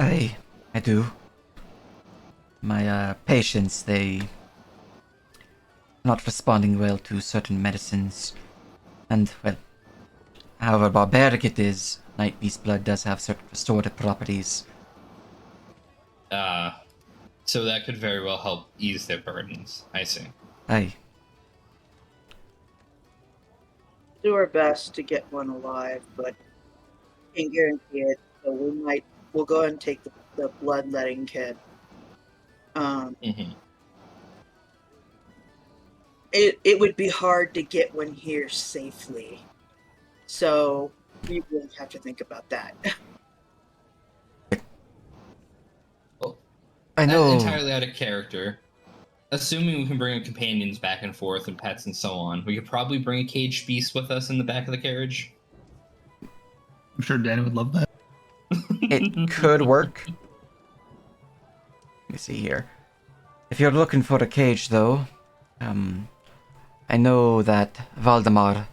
I do. My patients, they not responding well to certain medicines. And, well, however barbaric it is, Night Beast blood does have certain restorative properties. So that could very well help ease their burdens. I see. Aye. Do our best to get one alive, but can't guarantee it. So we'll go ahead and take the bloodletting kit. It would be hard to get one here safely. So we will have to think about that. Well, I know. Entirely out of character. Assuming we can bring our companions back and forth and pets and so on, we could probably bring a caged beast with us in the back of the carriage. I'm sure Danny would love that. It could work. Let me see here. If you're looking for a cage, though, I know that Valdemar,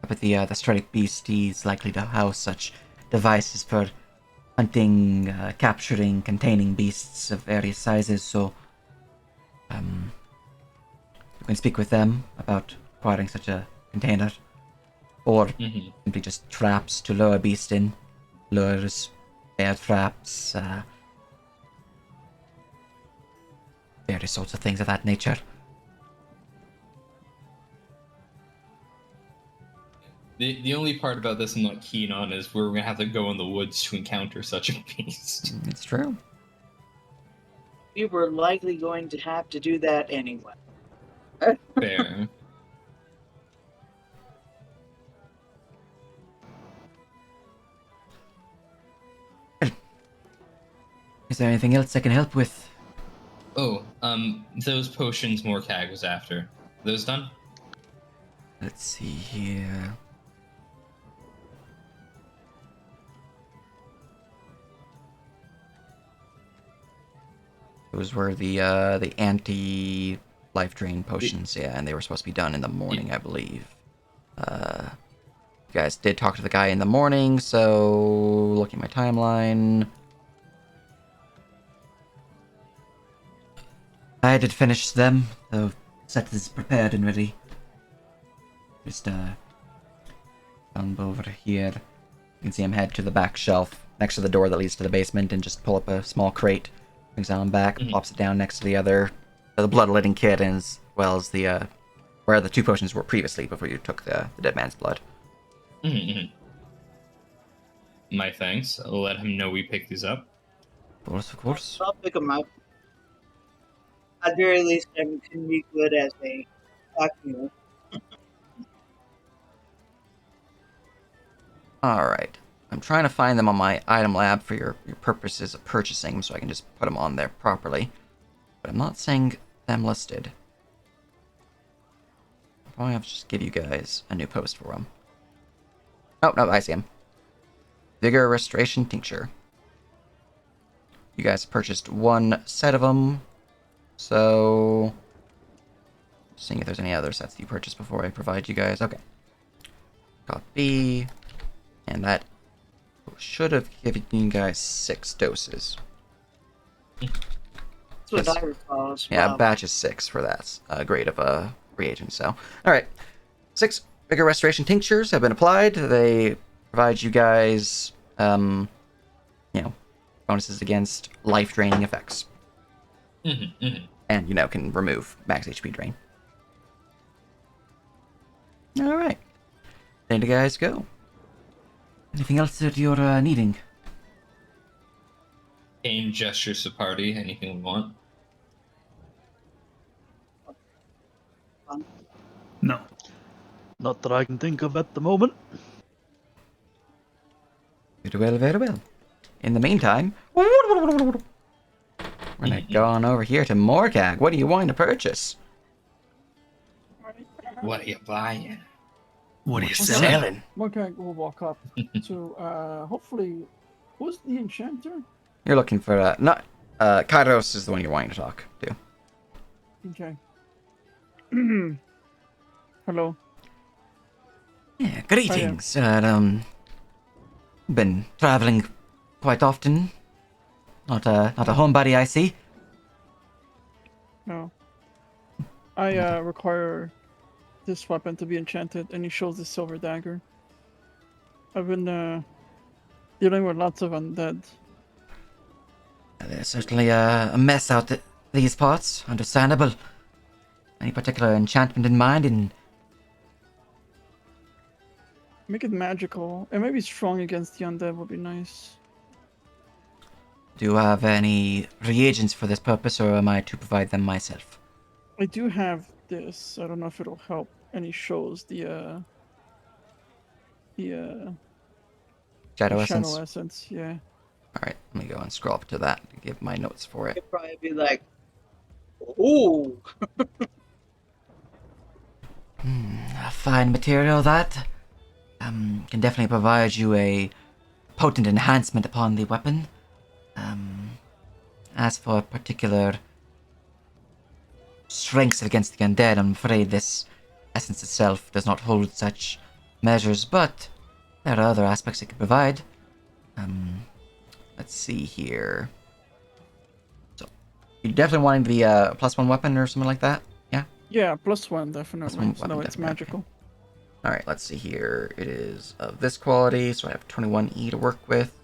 up at the Syrik Beast, he's likely to house such devices for hunting, capturing, containing beasts of various sizes, so you can speak with them about acquiring such a container, or simply just traps to lure a beast in, lures, bear traps, various sorts of things of that nature. The only part about this I'm not keen on is we're going to have to go in the woods to encounter such a beast. It's true. We were likely going to have to do that anyway. Fair. Is there anything else I can help with? Oh, those potions Morcag was after. Those done? Let's see here. Those were the anti-life drain potions, yeah, and they were supposed to be done in the morning, I believe. You guys did talk to the guy in the morning, so looking at my timeline, I did finish them. The set is prepared and ready. Just down over here. You can see him head to the back shelf next to the door that leads to the basement and just pull up a small crate. Brings it on back, plops it down next to the bloodletting kit, as well as the where the two potions were previously before you took the dead man's blood. My thanks. I'll let him know we picked these up. Of course, of course. I'll pick them up. At very least, I can be good as a pack mule. Alright. I'm trying to find them on my item lab for your purposes of purchasing, so I can just put them on there properly. But I'm not seeing them listed. I'll probably have to just give you guys a new post for them. Oh, no, I see them. Vigor Restoration Tincture. You guys purchased one set of them, so... Seeing if there's any other sets that you purchased before I provide you guys. Okay. Copy. And that should have given you guys 6 doses. That's what I recall. Yeah, a batch is 6 for that grade of a reagent. So, all right, 6 Vigor Restoration Tinctures have been applied. They provide you guys, bonuses against life-draining effects. And, can remove max HP drain. All right. There you guys go. Anything else that you're needing? Aim gestures to party. Anything we want? No. Not that I can think of at the moment. Very well, very well. In the meantime, we're gonna go on over here to Morcag. What are you wanting to purchase? What are you buying? What are you What's selling? selling? Morcag will walk up to, hopefully, who's the enchanter? You're looking for not Kairos is the one you're wanting to talk to. Okay. Hello. Yeah, greetings. Been traveling quite often. Not a homebody, I see. No. I require this weapon to be enchanted, and he shows the silver dagger. I've been dealing with lots of undead. There's certainly a mess out these parts. Understandable. Any particular enchantment in mind? And Make it magical. It may be strong against the undead would be nice. do you have any reagents for this purpose, or am I to provide them myself? I do have this. I don't know if it'll help. And he shows the Shadow shadow essence. essence. Yeah. All right, let me go and scroll up to that and give my notes for it. You'd probably be like, ooh. A fine material that can definitely provide you a potent enhancement upon the weapon. As for particular strengths against the undead, I'm afraid this essence itself does not hold such measures, but there are other aspects it can provide. Let's see here. So, you're definitely wanting the +1 weapon or something like that? Yeah? Yeah, +1 definitely. +1 So weapon, it's definitely, magical. Alright, let's see here. It is of this quality, so I have 21E to work with.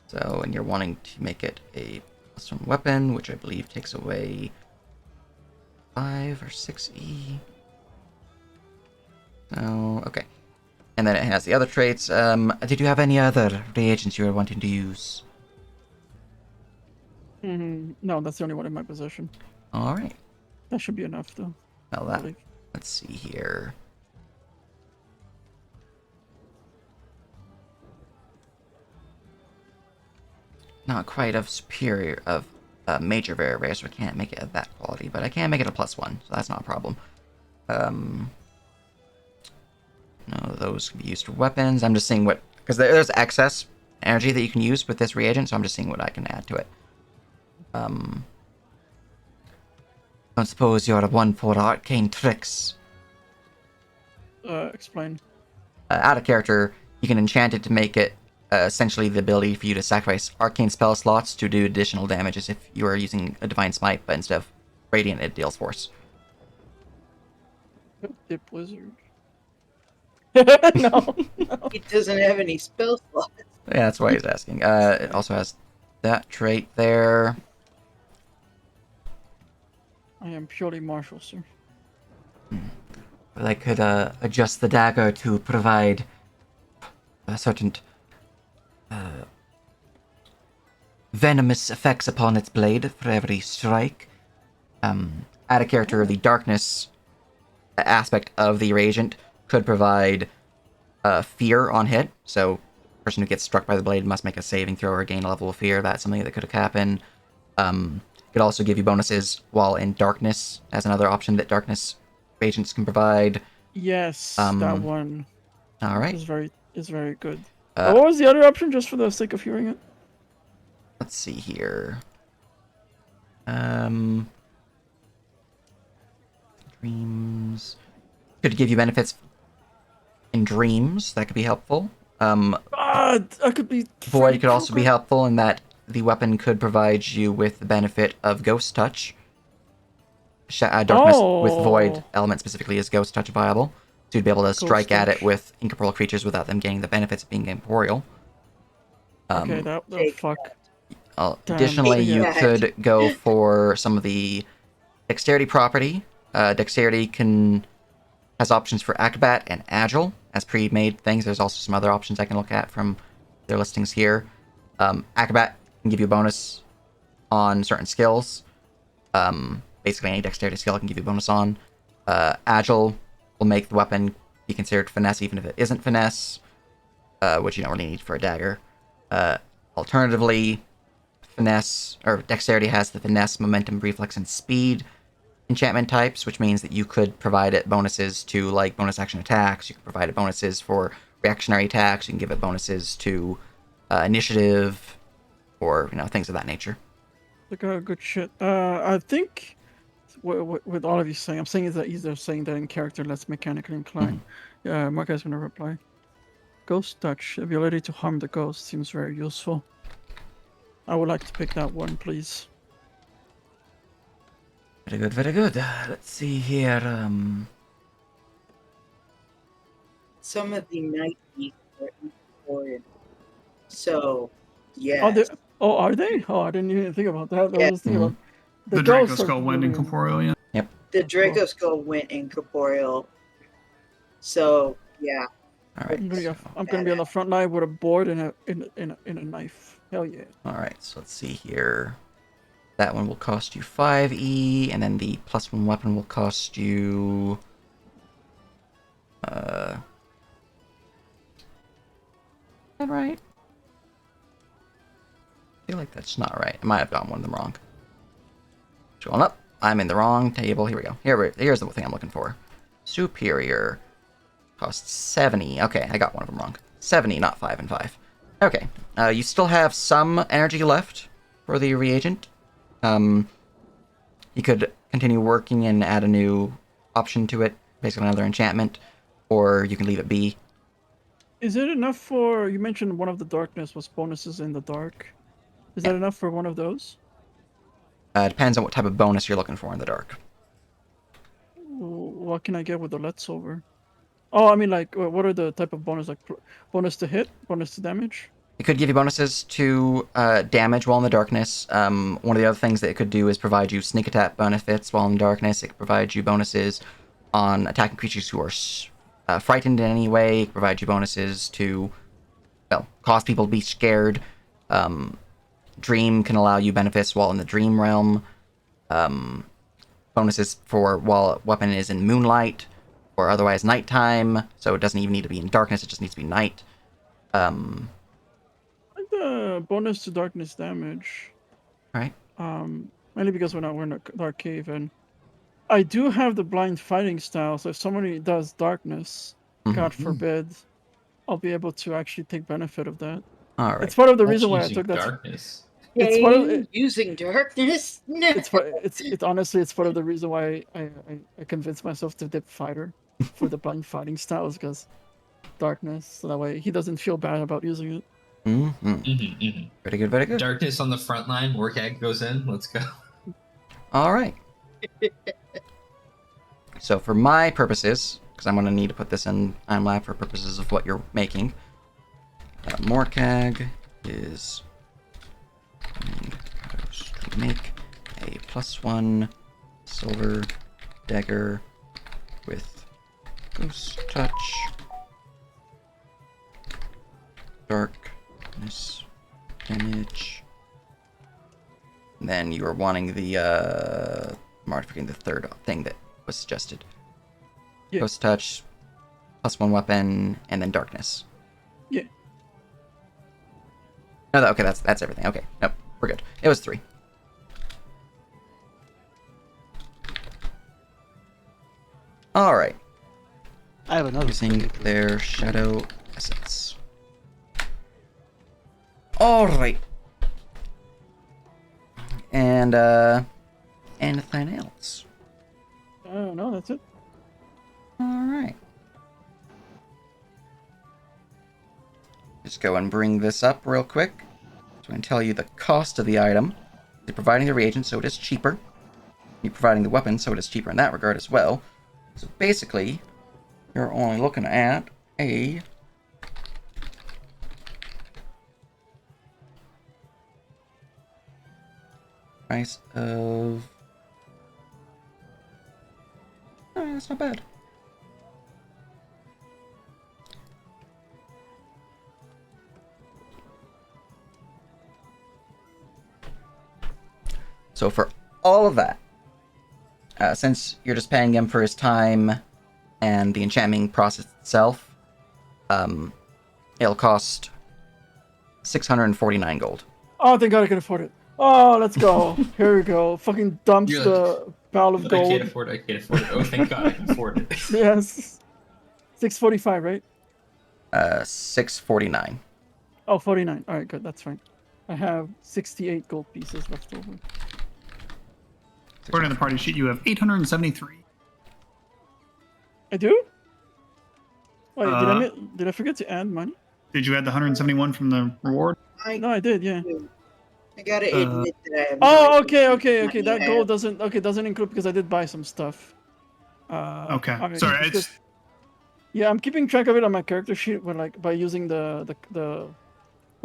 So, and you're wanting to make it a +1 weapon, which I believe takes away 5 or 6E. So, okay. And then it has the other traits. Did you have any other reagents you were wanting to use? No, that's the only one in my possession. Alright. That should be enough, though. Well, I that. believe. Let's see here. Not quite of superior, of major very rare, so I can't make it of that quality, but I can make it a +1, so that's not a problem. No, those can be used for weapons. I'm just seeing what, because there's excess energy that you can use with this reagent, so I'm just seeing what I can add to it. Don't suppose you're a 1 for arcane tricks. Explain. Out of character, you can enchant it to make it essentially the ability for you to sacrifice arcane spell slots to do additional damage as if you are using a divine smite, but instead of radiant, it deals force. Dip wizard. No. He doesn't have any spell slots. Yeah, that's why he's asking. It also has that trait there. I am purely martial, sir. But I could adjust the dagger to provide a certain venomous effects upon its blade for every strike. Add a character, the darkness aspect of the reagent could provide fear on hit. So, the person who gets struck by the blade must make a saving throw or gain a level of fear. That's something that could happen. Could also give you bonuses while in darkness as another option that darkness agents can provide. Yes, that one All right. is very good. What was the other option, just for the sake of hearing it? Let's see here. Dreams could give you benefits in dreams. That could be helpful. I could be. Void could also be helpful in that the weapon could provide you with the benefit of Ghost Touch. Darkness with Void element specifically is Ghost Touch viable. So you'd be able to strike at it with incorporeal creatures without them getting the benefits of being incorporeal. Okay, that fuck. Additionally, you Yeah. could go for some of the dexterity property. Dexterity has options for acrobat and agile as pre-made things. There's also some other options I can look at from their listings here. Acrobat can give you a bonus on certain skills. Basically, any dexterity skill can give you a bonus on. Agile will make the weapon be considered finesse even if it isn't finesse, which you don't really need for a dagger. Alternatively, finesse or dexterity has the finesse, momentum, reflex, and speed enchantment types, which means that you could provide it bonuses to like bonus action attacks. You can provide it bonuses for reactionary attacks. You can give it bonuses to initiative, or things of that nature. Like good shit. I think with all of you saying, I'm saying is that either saying that in character, less mechanically inclined. Yeah, Mark gonna reply. Ghost Touch, ability to harm the ghost, seems very useful. I would like to pick that one, please. Very good, very good. Let's see here. Some of the night beasts are incorporeal. So, Oh, yes. are they? Oh, I didn't even think about that. I Yeah. was thinking about The ghosts Draco are Skull went really- incorporeal, yeah. The Draco Skull went incorporeal. So, yeah. All right. I'm gonna be on the front line with a board and a knife. Hell yeah. All right. So let's see here. That one will cost you 5e, and then the +1 weapon will cost you. Is that right? I feel like that's not right. I might have gotten one of them wrong. Scrolling up. I'm in the wrong table. Here we go. Here's the thing I'm looking for. Superior. Costs 70. Okay, I got one of them wrong. 70, not 5 and 5. Okay. You still have some energy left for the reagent. You could continue working and add a new option to it, basically another enchantment, or you can leave it be. Is it enough for? You mentioned one of the darkness was bonuses in the dark. Is that enough for one of those? Depends on what type of bonus you're looking for in the dark. What can I get with the Let's Over? Oh, I mean, like, what are the type of bonus? Like, bonus to hit, bonus to damage? It could give you bonuses to damage while in the darkness. One of the other things that it could do is provide you sneak attack benefits while in the darkness. It could provide you bonuses on attacking creatures who are frightened in any way. It could provide you bonuses to, well, cause people to be scared. Dream can allow you benefits while in the dream realm. Bonuses for while a weapon is in moonlight or otherwise nighttime. So it doesn't even need to be in darkness. It just needs to be night. Like the bonus to darkness damage. Right. Mainly because we're in a dark cave, and I do have the blind fighting style. So if somebody does darkness, God forbid, I'll be able to actually take benefit of that. All right. It's part of the That's reason why I using took that. darkness. It's part of Using darkness? No. it's honestly it's part of the reason why I convinced myself to dip fighter for the blind fighting styles, because darkness, so that way he doesn't feel bad about using it. Very good, very good. Darkness on the front line. Morkag goes in. Let's go. All right. So for my purposes, because I'm going to need to put this in IMLab for purposes of what you're making, Morkag is going to make a +1 silver dagger with ghost touch, darkness damage. And then you were wanting the I'm forgetting the third thing that was suggested. Yeah. Ghost touch, +1 weapon, and then darkness. Yeah. No, okay, that's everything. Okay, nope, we're good. It was 3. All right. I have another Using thing. their shadow essence. All right. And anything else? No, that's it. All right. Just go and bring this up real quick. So I can tell you the cost of the item. You're providing the reagent, so it is cheaper. You're providing the weapon, so it is cheaper in that regard as well. So basically, you're only looking at a price of... Oh, that's not bad. So for all of that, since you're just paying him for his time and the enchanting process itself, it'll cost 649 gold. Oh, thank God I can afford it. Oh, let's go. Here we go. Fucking dumps You're the pile of I gold. can't afford it. I can't afford it. Oh, thank God I can afford it. Yes. 645, right? 649. Oh, 49. All right, good. That's fine. I have 68 gold pieces left over. According to the party sheet, you have 873. I do? Wait, did I forget to add money? Did you add the 171 from the reward? No, I did, yeah. I gotta admit that I have. Oh, no okay. idea what That you goal have. doesn't include because I did buy some stuff. Okay. alright, Sorry, it's it's just- yeah, I'm keeping track of it on my character sheet, with like by using the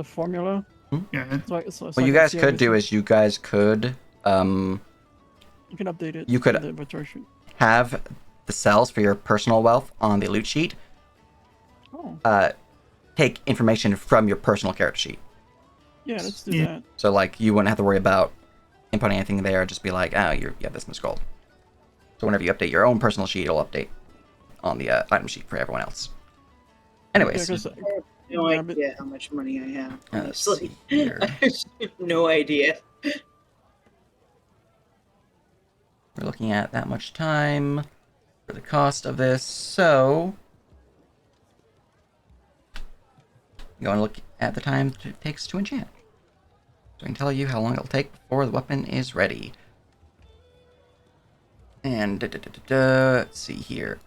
formula. yeah. So What I you can guys see could do everything. is you guys could You can update it. you could- in the inventory sheet. have the cells for your personal wealth on the loot sheet Oh, take information from your personal character sheet. yeah, let's do Yeah. that. So like you wouldn't have to worry about inputting anything there. Just be like, oh, you have this much gold. So whenever you update your own personal sheet, it'll update on the item sheet for everyone else. Anyways, Yeah, 'cause I have no grab it. idea how much money I have. let's Honestly, see here. I have no idea. We're looking at that much time for the cost of this. So you want to look at the time it takes to enchant. So I can tell you how long it'll take before the weapon is ready. And let's see here.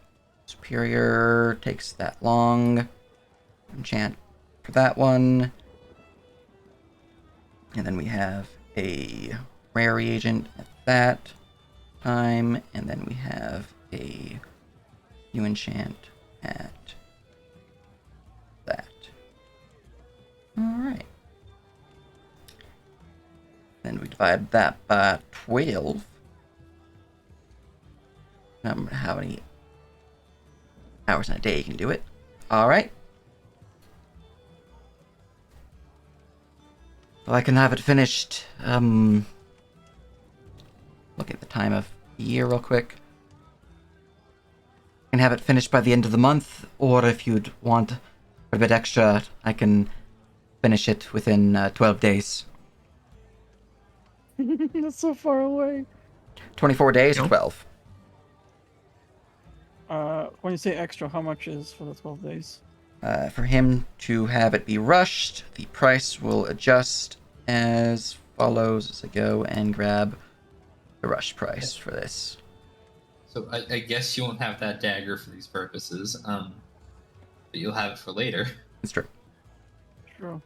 Superior takes that long. Enchant for that one. And then we have a rare reagent at that time. And then we have a new enchant at that. Alright. Then we divide that by 12. How many hours in a day you can do it. Alright. Well, I can have it finished, look at the time of year real quick. I can have it finished by the end of the month, or if you'd want a bit extra, I can finish it within 12 days. That's so far away. 24 days, Yep. 12. When you say extra, how much is for the 12 days? For him to have it be rushed, the price will adjust as follows as I go and grab the rush price for this. So I guess you won't have that dagger for these purposes, but you'll have it for later. It's true. Sure.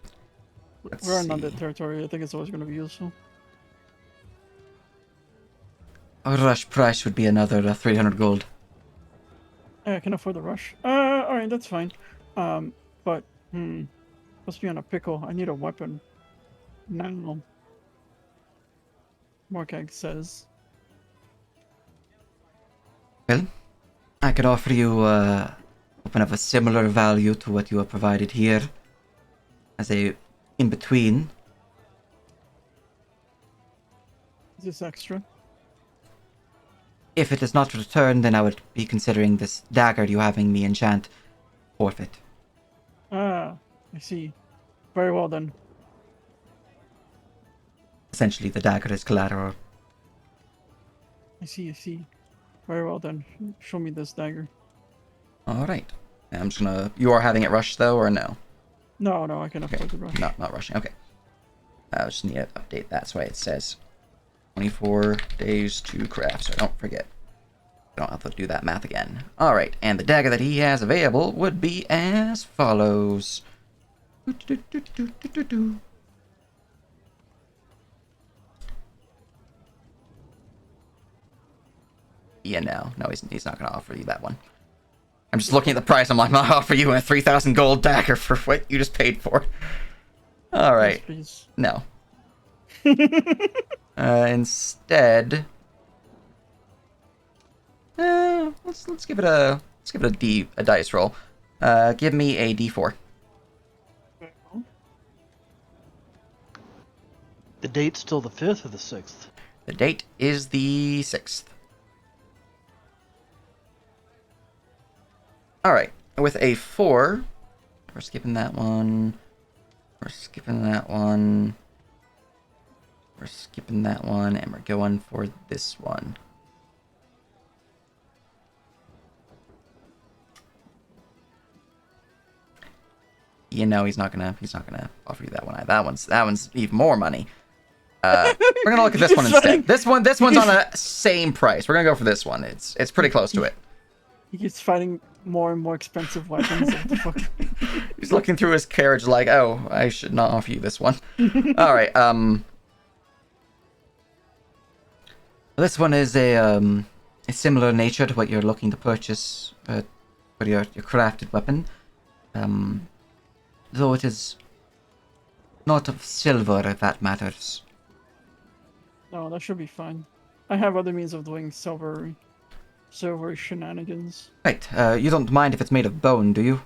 Let's We're in undead see. territory. I think it's always going to be useful. A rush price would be another 300 gold. I can afford the rush. Alright, that's fine. But, must be on a pickle. I need a weapon. Now. Morkag says. Well, I could offer you a weapon of a similar value to what you have provided here as a in-between. Is this extra? If it is not returned, then I would be considering this dagger you having me enchant forfeit. Ah, I see. Very well then. Essentially, the dagger is collateral. I see. Very well then. Show me this dagger. Alright. I'm just gonna... You are having it rushed, though, or no? No, I can afford the rush. No, not rushing. Okay. I just need to update that. That's why it says 24 days to craft, so I don't forget. I don't have to do that math again. Alright, and the dagger that he has available would be as follows. Yeah, no, he's not going to offer you that one. I'm just looking at the price. I'm like, I'll offer you a 3,000 gold dagger for what you just paid for. All right, Yes, please. no. Instead, let's give it a dice roll. Give me a D4. The date's still the 5th or the 6th? The date is the 6th. Alright, with a 4, we're skipping that one. We're skipping that one. We're skipping that one, and we're going for this one. You know he's not gonna offer you that one. That one's even more money. We're gonna look at this one instead. This one's on a same price. We're gonna go for this one. It's pretty close to it. He keeps finding more and more expensive weapons. What the fuck? He's looking through his carriage like, oh, I should not offer you this one. All right. This one is a similar nature to what you're looking to purchase for your crafted weapon. Though it is not of silver, if that matters. No, that should be fine. I have other means of doing silvery shenanigans. Right, you don't mind if it's made of bone, do you?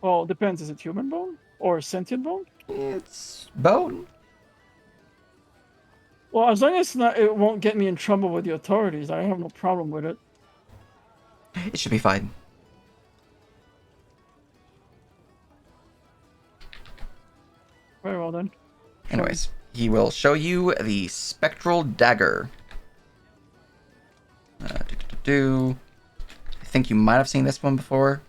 Well, it depends. Is it human bone or sentient bone? It's bone. Well, as long as it won't get me in trouble with the authorities, I have no problem with it. It should be fine. Very well then. Anyways, he will show you the spectral dagger. I think you might have seen this one before.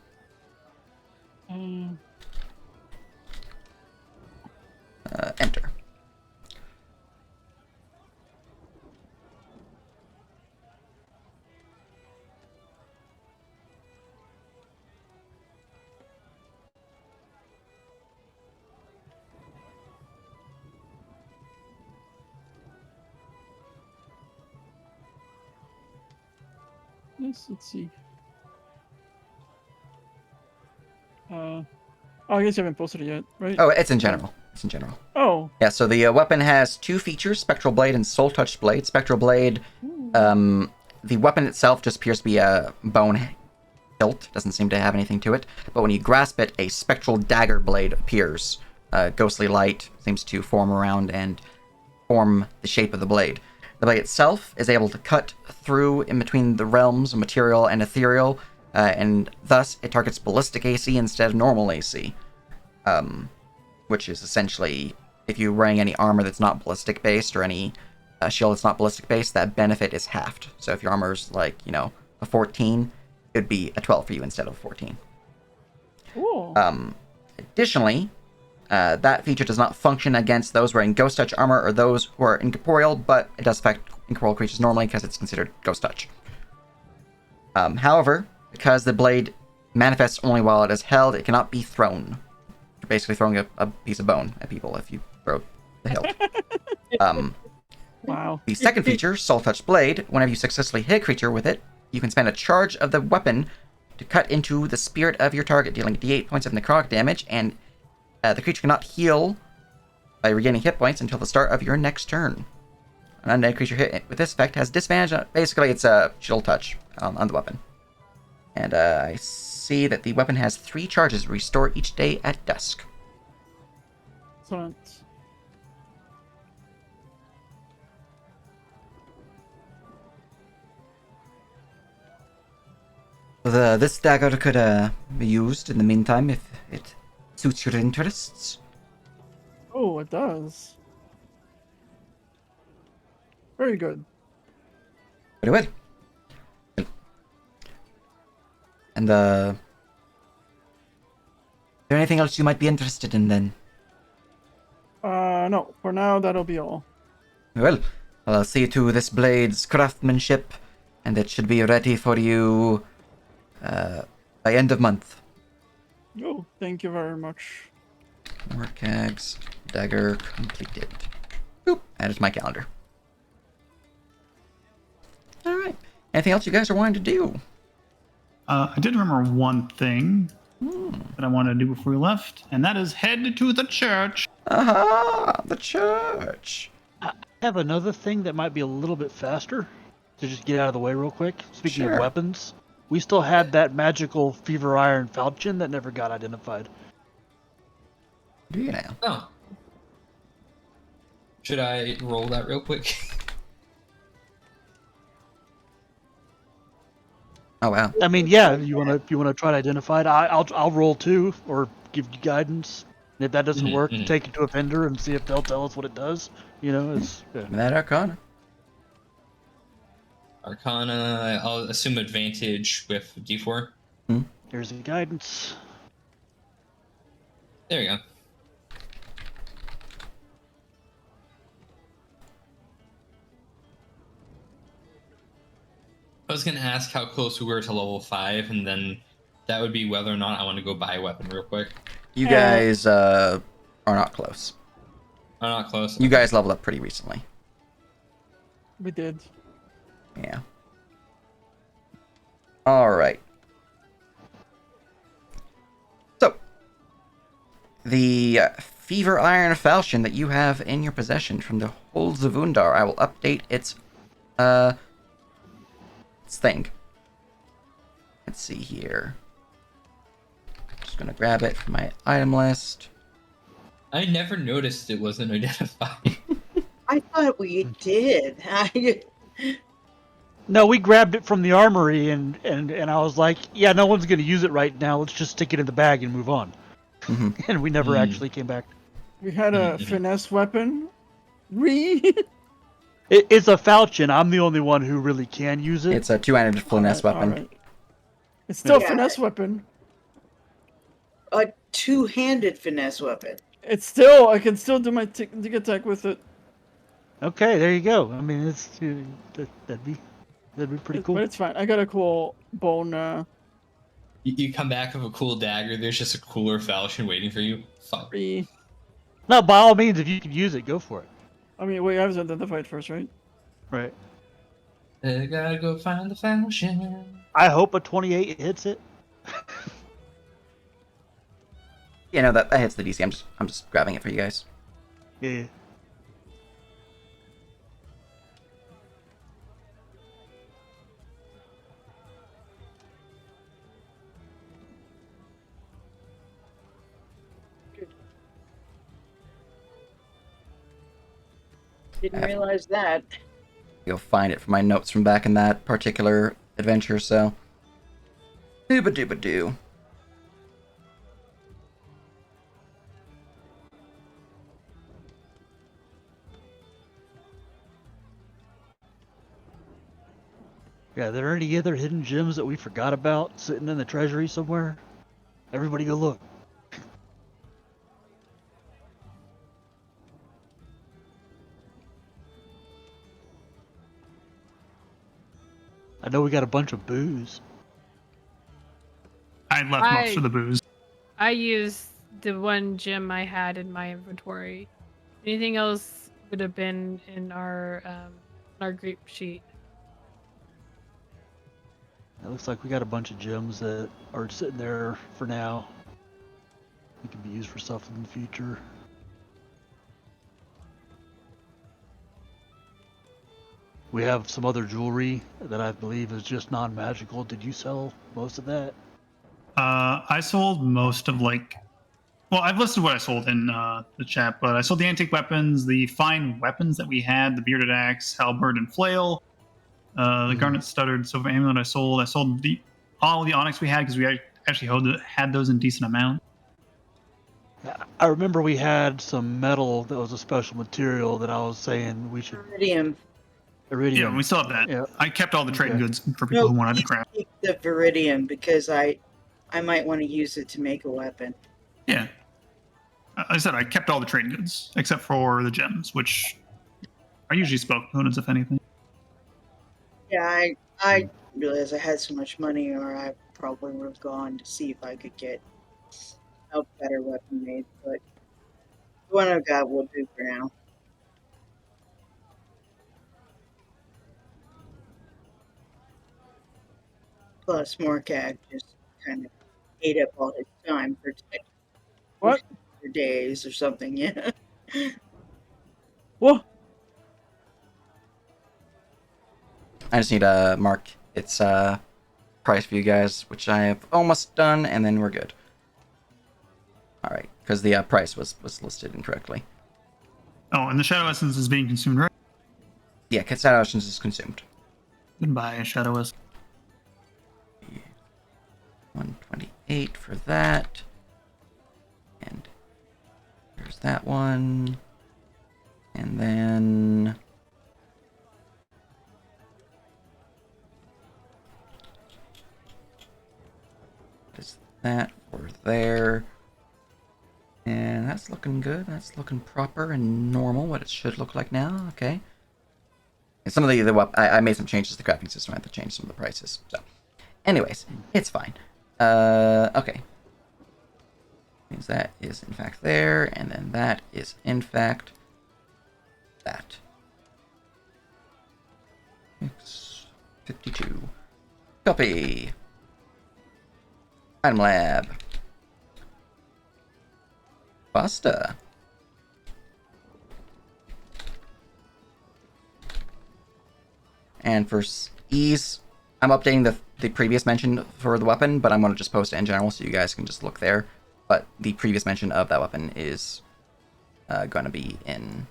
Enter. Yes, let's see. Oh, I guess you haven't posted it yet, right? Oh, it's in general. It's in general. Oh. Yeah, so the weapon has 2 features, Spectral Blade and Soul Touch Blade. Spectral Blade, the weapon itself just appears to be a bone hilt. Doesn't seem to have anything to it. But when you grasp it, a Spectral Dagger Blade appears. Ghostly light seems to form around and form the shape of the blade. The blade itself is able to cut through in between the realms of material and ethereal, and thus it targets ballistic AC instead of normal AC. Which is essentially, if you're wearing any armor that's not ballistic based or any shield that's not ballistic based, that benefit is halved. So if your armor's like, a 14, it would be a 12 for you instead of a 14. Cool. Additionally, that feature does not function against those wearing Ghost Touch armor or those who are incorporeal, but it does affect incorporeal creatures normally because it's considered Ghost Touch. However, because the blade manifests only while it is held, it cannot be thrown. You're basically throwing a piece of bone at people if you throw the hilt. Wow. The second feature, Soul Touch Blade, whenever you successfully hit a creature with it, you can spend a charge of the weapon to cut into the spirit of your target, dealing d8 points of necrotic damage, and the creature cannot heal by regaining hit points until the start of your next turn. An undead creature hit with this effect has disadvantage. Basically, it's a shield touch on the weapon. And I see that the weapon has 3 charges restore each day at dusk. Excellent. This dagger could be used in the meantime if it suits your interests. Oh, it does. Very good. Very well. And, is there anything else you might be interested in then? No. For now, that'll be all. Well, I'll see to this blade's craftsmanship, and it should be ready for you by end of month. Oh, thank you very much. Morcags, dagger completed. Boop, added to my calendar. Alright. Anything else you guys are wanting to do? I did remember one thing that I wanted to do before we left, and that is head to the church. Aha! The church! I have another thing that might be a little bit faster to just get out of the way real quick. Speaking Sure. of weapons, we still had that magical fever iron falchion that never got identified. Do you now? Oh. Should I roll that real quick? Oh wow. I mean, yeah, if you wanna try to identify it, I'll roll too, or give you guidance. And if that doesn't work, take it to a vendor and see if they'll tell us what it does. It's That Arcana. Arcana, I'll assume advantage with D4. Here's the guidance. There you go. I was going to ask how close we were to level 5, and then that would be whether or not I want to go buy a weapon real quick. You guys are not close. I'm not close. You guys leveled up pretty recently. We did. Yeah. All right. So, the Fever Iron Falchion that you have in your possession from the Holds of Undar, I will update its thing. Let's see here. Just gonna grab it from my item list. I never noticed it wasn't identified. I thought we did. No, we grabbed it from the armory, and I was like, yeah, no one's going to use it right now. Let's just stick it in the bag and move on. Mm-hmm. And we never actually came back. We had a finesse weapon. It's a falchion. I'm the only one who really can use it. It's a two-handed finesse weapon. Alright. It's still a Yeah. finesse weapon. A two-handed finesse weapon. It's still, I can still do my tick attack with it. Okay, there you go. I mean, that'd be pretty cool. But it's fine. I got a cool bone. You come back with a cool dagger, there's just a cooler falchion waiting for you. Fuck. No, by all means, if you can use it, go for it. I mean, wait, I have to identify it first, right? Right. I gotta go find the falchion. I hope a 28 hits it. Yeah, no, that hits the DC. I'm just grabbing it for you guys. Yeah. Didn't realize that. You'll find it from my notes from back in that particular adventure, so. Dooba-dooba-doo. Yeah, are there any other hidden gems that we forgot about sitting in the treasury somewhere? Everybody go look. I know we got a bunch of booze. I left most of the booze. I used the one gem I had in my inventory. Anything else would have been in our group sheet. It looks like we got a bunch of gems that are sitting there for now. They can be used for stuff in the future. We have some other jewelry that I believe is just non-magical. Did you sell most of that? I sold most of well, I've listed what I sold in the chat, but I sold the antique weapons, the fine weapons that we had, the bearded axe, halberd, and flail, the garnet stuttered silver amulet. I sold all the onyx we had because we actually had those in decent amount. I remember we had some metal that was a special material that I was saying we should. Iridium. Iridium. Yeah, we still have that. Yeah. I kept all the trade goods for people who wanted to craft. Keep the viridium because I might want to use it to make a weapon. Yeah. I said I kept all the trade goods except for the gems, which are usually spoke components, if anything. Yeah, I realized I had so much money, or I probably would have gone to see if I could get a better weapon made. But the one I've got will do for now. Plus, Morcag just kind of ate up all his time for What? for days or something. Yeah. What? I just need to mark its price for you guys, which I have almost done, and then we're good. Alright, because the price was listed incorrectly. Oh, and the Shadow Essence is being consumed, right? Yeah, Shadow Essence is consumed. Goodbye, Shadow Essence. 128 for that. And there's that one. And then... Is that for there. And that's looking good. That's looking proper and normal, what it should look like now. Okay. And some of I made some changes to the crafting system. I had to change some of the prices. So, anyways, it's fine. Okay. Means that is in fact there, and then that is in fact that. 52. Copy. Item lab. Pasta. And for ease, I'm updating the previous mention for the weapon, but I'm going to just post it in general so you guys can just look there. But the previous mention of that weapon is going to be in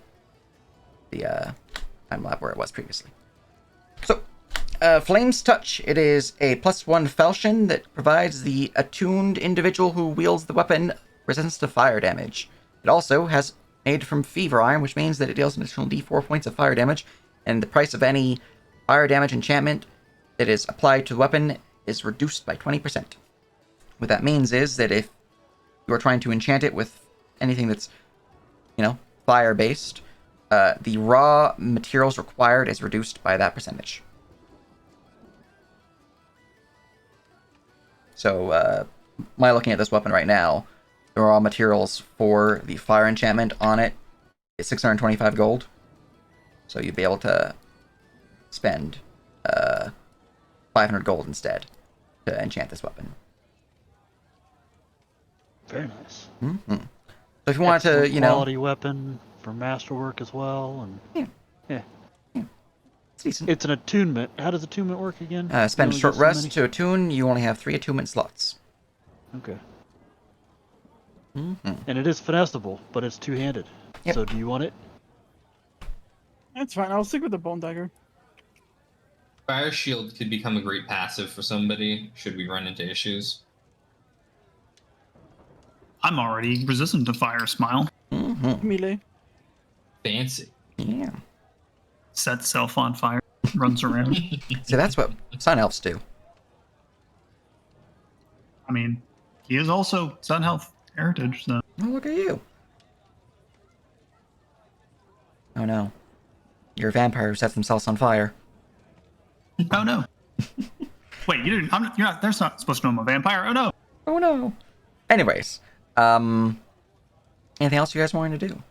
the time lab where it was previously. So, Flame's Touch. It is a +1 falchion that provides the attuned individual who wields the weapon resistance to fire damage. It also has made from Fever Iron, which means that it deals an additional d4 points of fire damage, and the price of any fire damage enchantment that is applied to the weapon is reduced by 20%. What that means is that if you are trying to enchant it with anything that's, fire-based, the raw materials required is reduced by that percentage. So, my looking at this weapon right now, the raw materials for the fire enchantment on it is 625 gold. So you'd be able to spend 500 gold instead to enchant this weapon. Very nice. Mm-hmm. So if you want to, Excellent quality weapon for masterwork as well, and yeah. It's decent. It's an attunement. How does attunement work again? Spend a You only short get so rest many? to attune. You only have 3 attunement slots. Okay. Mm-hmm. And it is finessable, but it's two-handed. Yep. So do you want it? That's fine. I'll stick with the bone dagger. Fire Shield could become a great passive for somebody should we run into issues. I'm already resistant to fire smile. Mm-hmm. Melee. Fancy. Yeah. Sets self on fire, runs around. See, that's what Sun Elves do. I mean, he is also Sun Health heritage, so Oh, look at you. Oh no. You're a vampire who sets themselves on fire. oh no. Wait, you didn't? You're not. They're not supposed to know I'm a vampire. Oh no. Oh no. Anyways, anything else you guys wanted to do?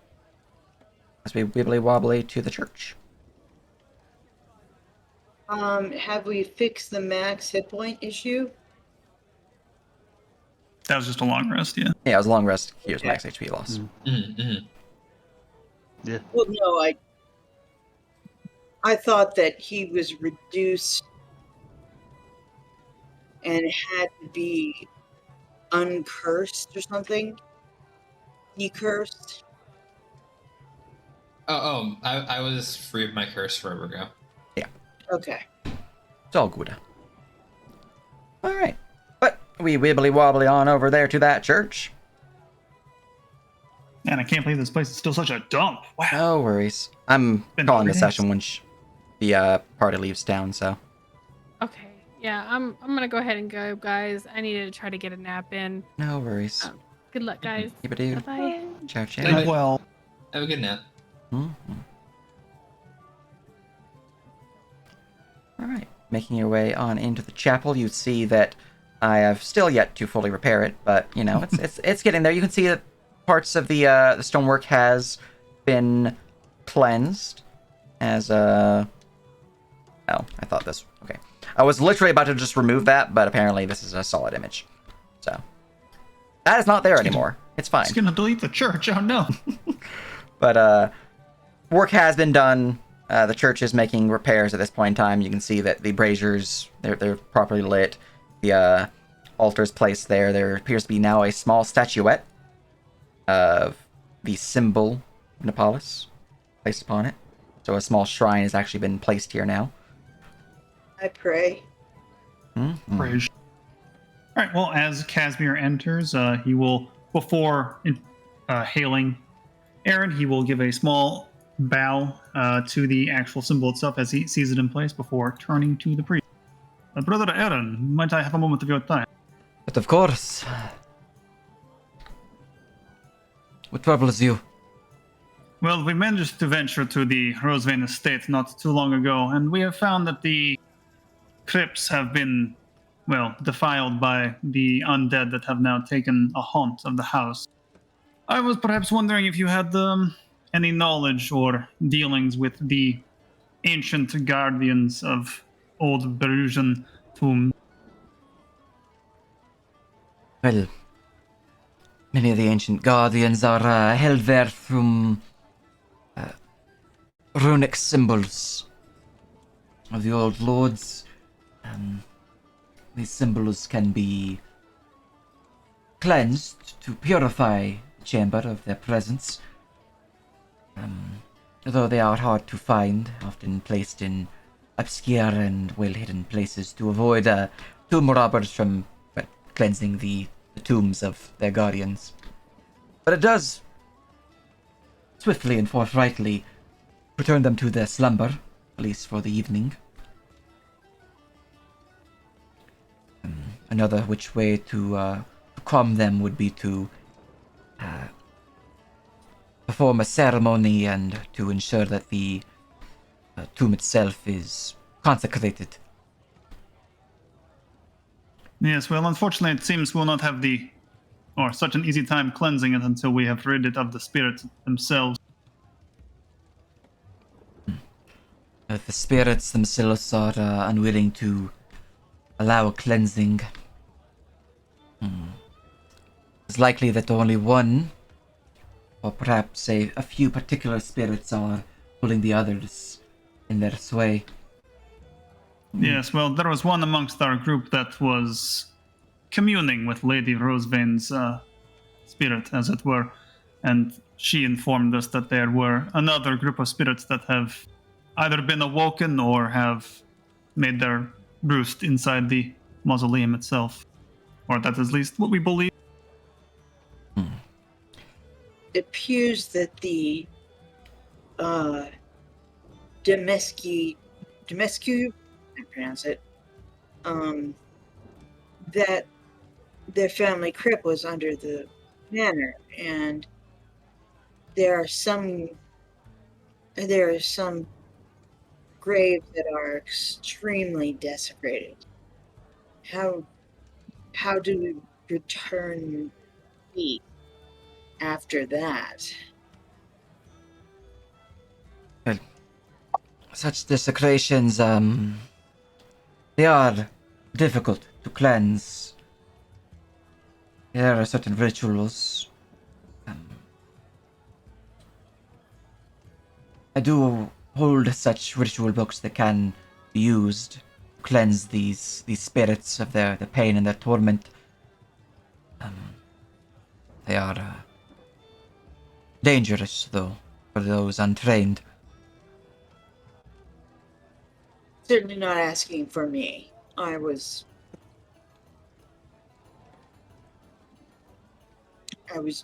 As we wibbly wobbly to the church. Have we fixed the max hit point issue? That was just a long rest, yeah. Yeah, it was a long rest. Here's Okay. max HP loss. Mm-hmm. Yeah. Well, no, I thought that he was reduced and had to be uncursed or something. Decursed. I was free of my curse forever ago. Okay. It's all good. Alright. But we wibbly wobbly on over there to that church. Man, I can't believe this place is still such a dump. Wow. No worries. I'm Been calling 3 the days. session when the party leaves town, so. Okay. Yeah, I'm gonna go ahead and go, guys. I need to try to get a nap in. No worries. Good luck, guys. Keep it dude. Bye-bye. Ciao, ciao. Good. Well, Have a good nap. Alright. Making your way on into the chapel, you see that I have still yet to fully repair it, but, it's getting there. You can see that parts of the stonework has been cleansed as, Oh, I thought this... Okay. I was literally about to just remove that, but apparently this is a solid image. So. That is not there anymore. It's fine. it's gonna delete the church. Oh no. But work has been done. The church is making repairs at this point in time. You can see that the braziers, they're properly lit. The altar's placed there. There appears to be now a small statuette of the symbol of Nepalis placed upon it. So a small shrine has actually been placed here now. I pray. Mm-hmm. Praise. All right. Well, as Casimir enters, he will, before hailing Aaron, he will give a small bow to the actual symbol itself as he sees it in place before turning to the priest. Brother Aaron, might I have a moment of your time? But of course. What troubles you? Well, we managed to venture to the Rosevein estate not too long ago, and we have found that the crypts have been, defiled by the undead that have now taken a haunt of the house. I was perhaps wondering if you had any knowledge or dealings with the ancient guardians of old Berusian tomb. Well, many of the ancient guardians are held there from runic symbols of the old lords. These symbols can be cleansed to purify the chamber of their presence. Though they are hard to find, often placed in obscure and well-hidden places to avoid tomb robbers from cleansing the tombs of their guardians. But it does swiftly and forthrightly return them to their slumber, at least for the evening. Another which way to calm them would be to perform a ceremony and to ensure that the tomb itself is consecrated. Yes, well, unfortunately, it seems we'll not have such an easy time cleansing it until we have rid it of the spirits themselves. If the spirits themselves are unwilling to allow a cleansing, it's likely that only one, or perhaps a few particular spirits are pulling the others in their sway. Yes, well, there was one amongst our group that was communing with Lady Rosevene's spirit, as it were, and she informed us that there were another group of spirits that have either been awoken or have made their roost inside the mausoleum itself. Or that is at least what we believe. It appears that the Demescu, I pronounce it, that their family crypt was under the manor, and there are some graves that are extremely desecrated. How do we return feet after that? Well, such desecrations, they are difficult to cleanse. There are certain rituals. I do hold such ritual books that can be used to cleanse these spirits of their pain and their torment. They are dangerous, though, for those untrained. Certainly not asking for me. I was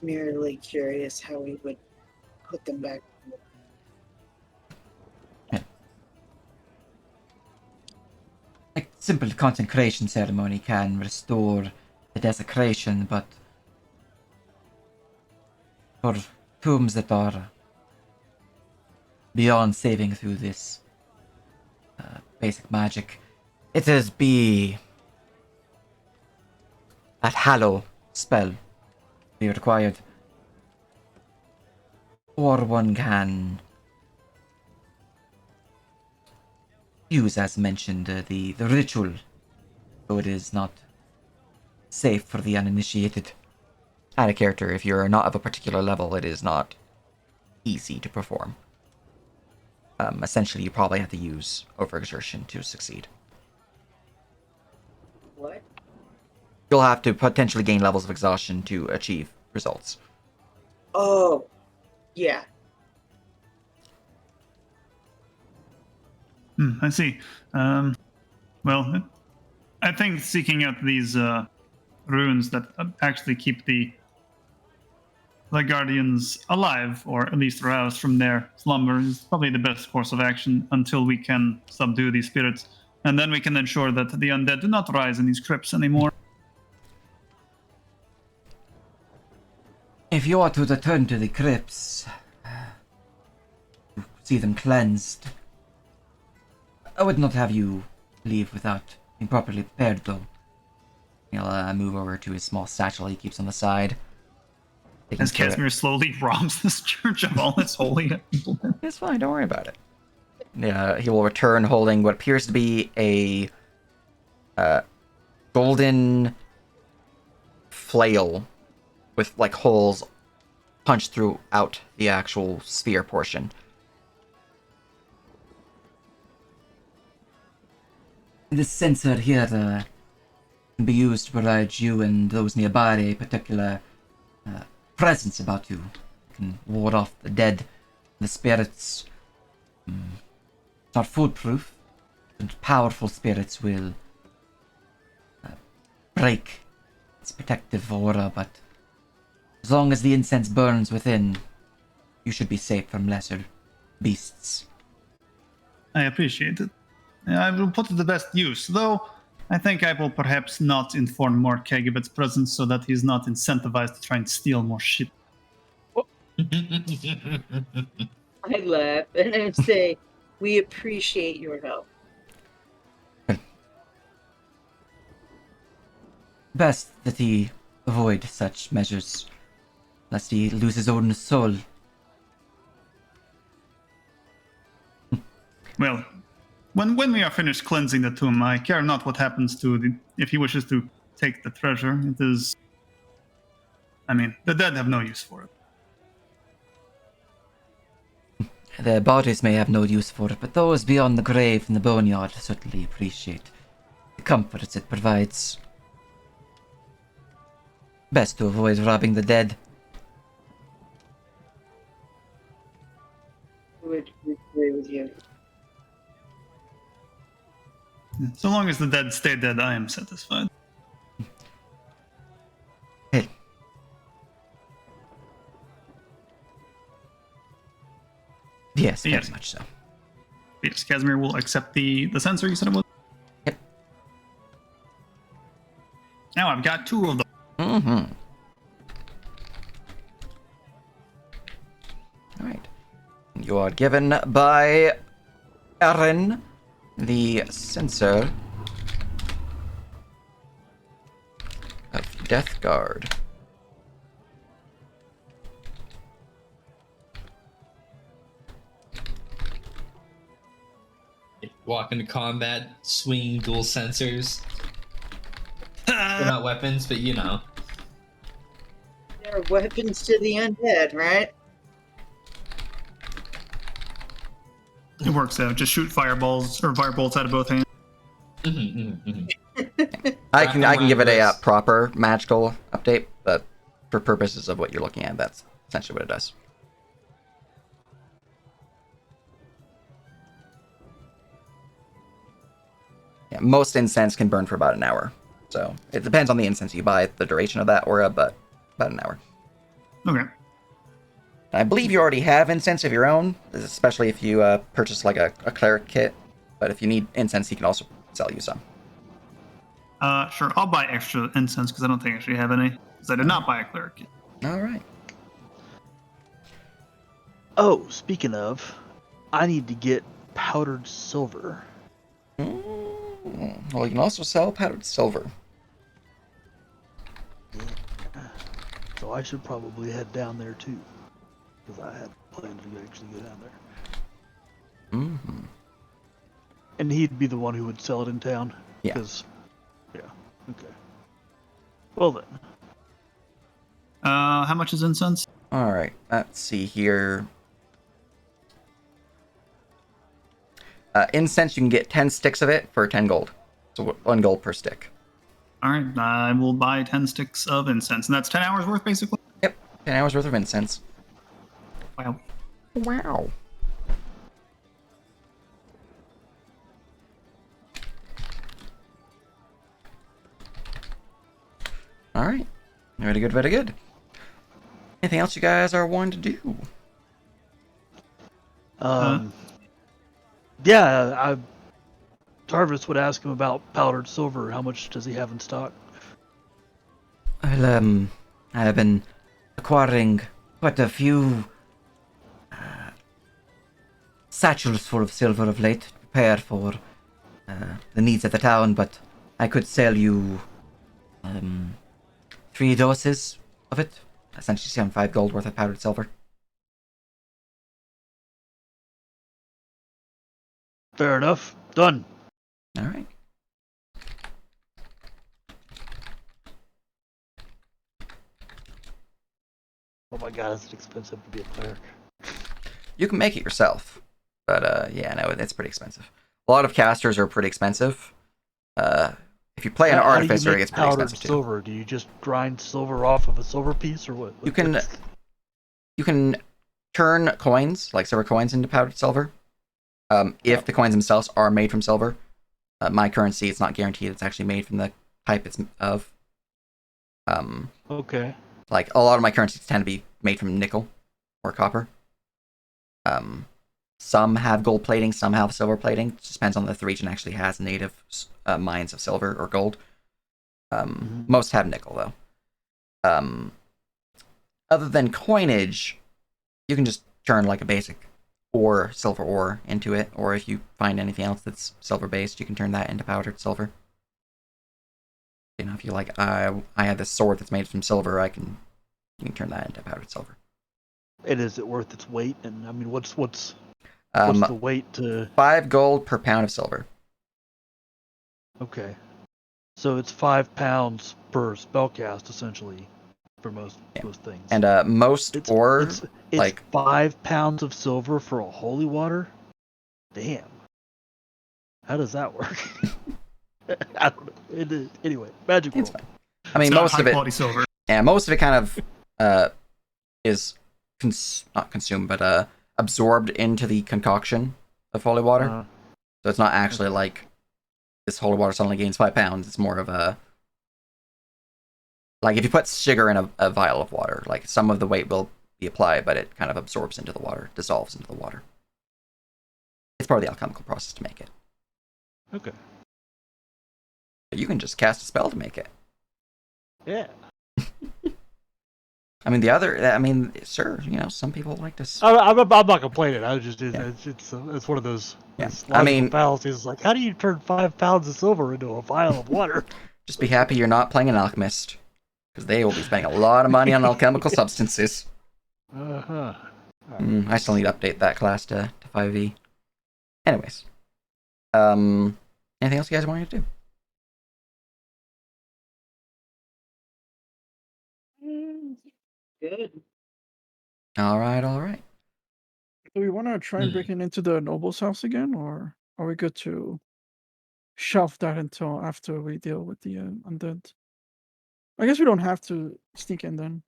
merely curious how we would put them back. A simple consecration ceremony can restore the desecration, but for tombs that are beyond saving through this basic magic, it is that hallow spell be required, or one can use, as mentioned, the ritual, though it is not safe for the uninitiated. Add a character, if you're not of a particular level, it is not easy to perform. Essentially, you probably have to use overexertion to succeed. What? You'll have to potentially gain levels of exhaustion to achieve results. Oh, yeah. I see. Well, I think seeking out these runes that actually keep the guardians alive, or at least roused from their slumber, is probably the best course of action until we can subdue these spirits. And then we can ensure that the undead do not rise in these crypts anymore. If you are to return to the crypts, to see them cleansed, I would not have you leave without being properly prepared, though. He'll move over to his small satchel he keeps on the side. As Casimir slowly robs this church of all its holy implements. It's fine, don't worry about it. He will return holding what appears to be a golden flail with like holes punched throughout the actual sphere portion. This sensor here can be used to provide you and those nearby a particular presence about you. It can ward off the dead, the spirits. It's not foolproof, and powerful spirits will break its protective aura, but as long as the incense burns within, you should be safe from lesser beasts. I appreciate it. I will put it to best use, though I think I will perhaps not inform Morkeg of its presence so that he's not incentivized to try and steal more shit. I laugh and I say, we appreciate your help. Best that he avoid such measures, lest he lose his own soul. Well, when we are finished cleansing the tomb, I care not what happens to if he wishes to take the treasure. It is... I mean, the dead have no use for it. Their bodies may have no use for it, but those beyond the grave and the boneyard certainly appreciate the comforts it provides. Best to avoid robbing the dead. I would agree with you. So long as the dead stay dead, I am satisfied. Hey. Yes, very much so. Yes, Casimir will accept the sensor you said it was? Yep. Now I've got 2 of them. Mm-hmm. Alright. You are given by Aaron the sensor of Death Guard. Walk into combat, swinging dual sensors. They're not weapons, but you know. They're weapons to the undead, right? It works out. Just shoot fireballs or firebolts out of both hands. I can give it a proper magical update, but for purposes of what you're looking at, that's essentially what it does. Yeah, most incense can burn for about an hour. So it depends on the incense you buy, the duration of that aura, but about an hour. Okay. I believe you already have incense of your own, especially if you purchase like a cleric kit. But if you need incense, he can also sell you some. Sure. I'll buy extra incense because I don't think I actually have any. Because I did not buy a cleric kit. All right. Oh, speaking of, I need to get powdered silver. Well, you can also sell powdered silver. Yeah. So I should probably head down there too. Because I had planned to actually go down there. Mm-hmm. And he'd be the one who would sell it in town? Yeah. Yeah, okay. Well then. How much is incense? All right, let's see here. Incense, you can get 10 sticks of it for 10 gold. So 1 gold per stick. All right, I will buy 10 sticks of incense. And that's 10 hours worth, basically? Yep, 10 hours worth of incense. Wow. Wow. All right. Very good, very good. Anything else you guys are wanting to do? Yeah, Jarvis would ask him about powdered silver. How much does he have in stock? Well, I have been acquiring quite a few satchels full of silver of late to prepare for the needs of the town, but I could sell you 3 doses of it. Essentially 75 gold worth of powdered silver. Fair enough. Done. All right. Oh my god, is it expensive to be a cleric? You can make it yourself, but yeah, no, it's pretty expensive. A lot of casters are pretty expensive. If you play an How do you artificer, it make gets pretty powdered expensive too. silver? Do you just grind silver off of a silver piece, or what? You can turn coins, like silver coins, into powdered silver. If the coins themselves are made from silver. My currency, it's not guaranteed it's actually made from the type it's of. Okay. Like, a lot of my currencies tend to be made from nickel or copper. Some have gold plating, some have silver plating. It just depends on if the region actually has native mines of silver or gold. Most have nickel, though. Other than coinage, you can just turn like a basic silver ore into it, or if you find anything else that's silver based, you can turn that into powdered silver. You know, if you like, I have this sword that's made from silver, you can turn that into powdered silver. And is it worth its weight? And I mean, what's the weight to 5 gold per pound of silver. Okay. So it's 5 pounds per spellcast, essentially, for most things. And most ore, it's like 5 pounds of silver for a holy water. Damn. How does that work? I don't know. Anyway, magic it's world. fine. I mean, It's not most of it, high-quality silver. yeah, most of it kind of is not consumed, but absorbed into the concoction of holy water. So it's not actually like this holy water suddenly gains 5 pounds. It's more of a, like, if you put sugar in a vial of water, like, some of the weight will be applied, but it kind of absorbs into the water, dissolves into the water. It's part of the alchemical process to make it. Okay. But you can just cast a spell to make it. Yeah. I mean, sure, you know, some people like to. I'm not complaining. I was just it's one of those. Yeah. Logical fallacies. It's like, how do you turn 5 pounds of silver into a vial of water? Just be happy you're not playing an alchemist, because they will be spending a lot of money on alchemical substances. Uh-huh. I still need to update that class to 5e. Anyways, anything else you guys want to do? Good. All right. Do we want to try and break into the noble's house again, or are we good to shelf that until after we deal with the undead? I guess we don't have to sneak in then.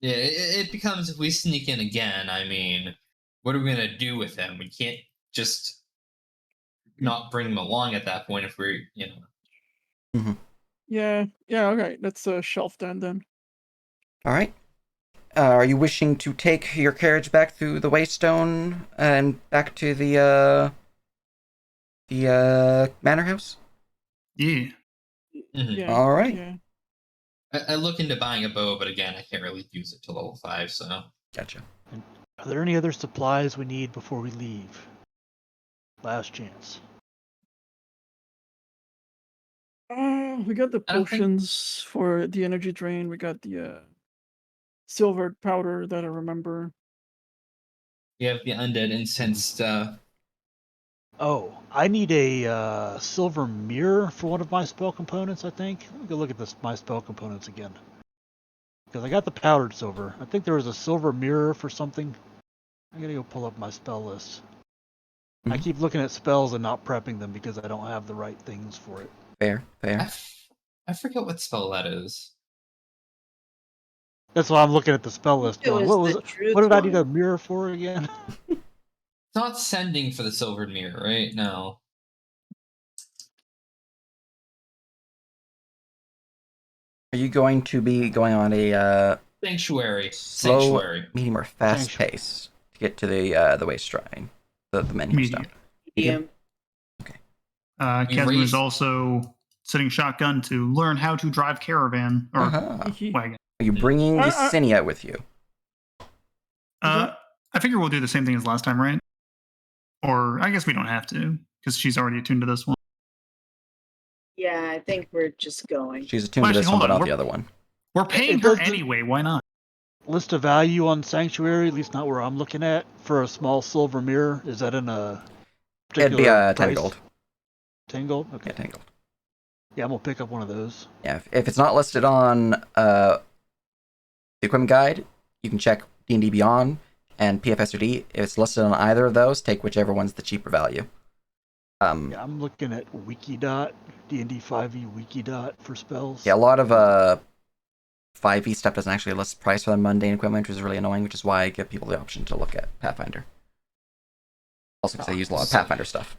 Yeah, it becomes, if we sneak in again, I mean, what are we going to do with them? We can't just not bring them along at that point if we're, you know. Yeah, okay. Let's shelf that then. All right. Are you wishing to take your carriage back through the Waystone and back to the manor house? Yeah. Yeah. All right. Yeah. I look into buying a bow, but again, I can't really use it till level 5, so. Gotcha. Are there any other supplies we need before we leave? Last chance. We got the potions for the energy drain. We got the silver powder that I remember. We have the undead incense. Oh, I need a silver mirror for one of my spell components, I think. Let me go look at my spell components again. Because I got the powdered silver. I think there was a silver mirror for something. I gotta go pull up my spell list. I keep looking at spells and not prepping them because I don't have the right things for it. Fair. I forget what spell that is. That's why I'm looking at the spell list going, what did I need a mirror for again? It's not sending for the silvered mirror, right? No. Are you going to be going on a Sanctuary. slow, medium, or fast pace to get to the Waystone, the menu stone? Medium. Okay. Kazma is also sitting shotgun to learn how to drive caravan or wagon. Are you bringing Yesenia with you? I figure we'll do the same thing as last time, right? Or I guess we don't have to because she's already attuned to this one. Yeah, I think we're just going. She's attuned to this one, but not the other one. We're paying her anyway. Why not? List of value on Sanctuary, at least not where I'm looking at, for a small silver mirror. Is that in a particular It'd be 10 price? gold. 10 gold? Okay. Yeah, 10 gold. Yeah, I'm gonna pick up one of those. Yeah, if it's not listed on the equipment guide, you can check D&D Beyond and PFSRD. If it's listed on either of those, take whichever one's the cheaper value. Yeah, I'm looking at Wikidot, D&D 5e Wikidot for spells. Yeah, a lot of 5e stuff doesn't actually list price for the mundane equipment, which is really annoying, which is why I give people the option to look at Pathfinder. Also because I use a lot of Pathfinder stuff.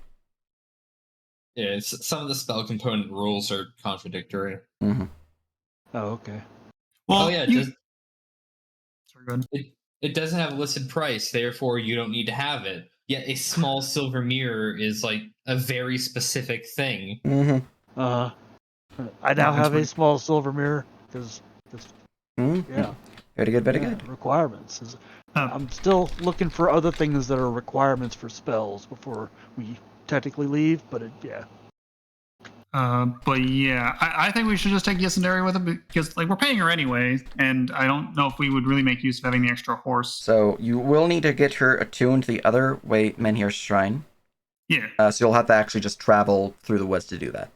Yeah, some of the spell component rules are contradictory. Mm-hmm. Oh, okay. Well, yeah, Sorry, go ahead. it doesn't have a listed price, therefore you don't need to have it. Yet a small silver mirror is like a very specific thing. Mm-hmm. I now that's have a weird. small silver mirror because Mm-hmm. yeah, Very good, very good. requirements. Uh, I'm still looking for other things that are requirements for spells before we technically leave. But yeah. But yeah, I think we should just take Yasundari with it because like we're paying her anyway, and I don't know if we would really make use of having the extra horse. So you will need to get her attuned to the other way Menhir Shrine. Yeah. So you'll have to actually just travel through the woods to do that.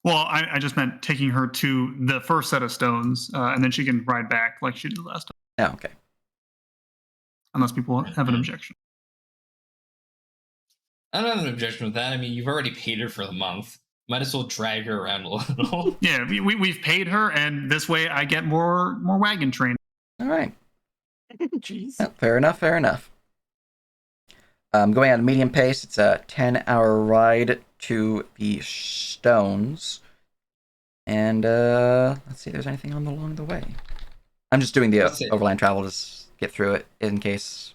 Well, I just meant taking her to the first set of stones, and then she can ride back like she did last time. Oh, okay. Unless people have an objection. I don't have an objection with that. I mean, you've already paid her for the month. Might as well drag her around a little. Yeah, we've paid her, and this way I get more wagon training. All right. Jeez. Well, fair enough, fair enough. Going at a medium pace, it's a 10-hour ride to the stones. And let's see if there's anything along the way. I'm just doing the overland travel to get through it in case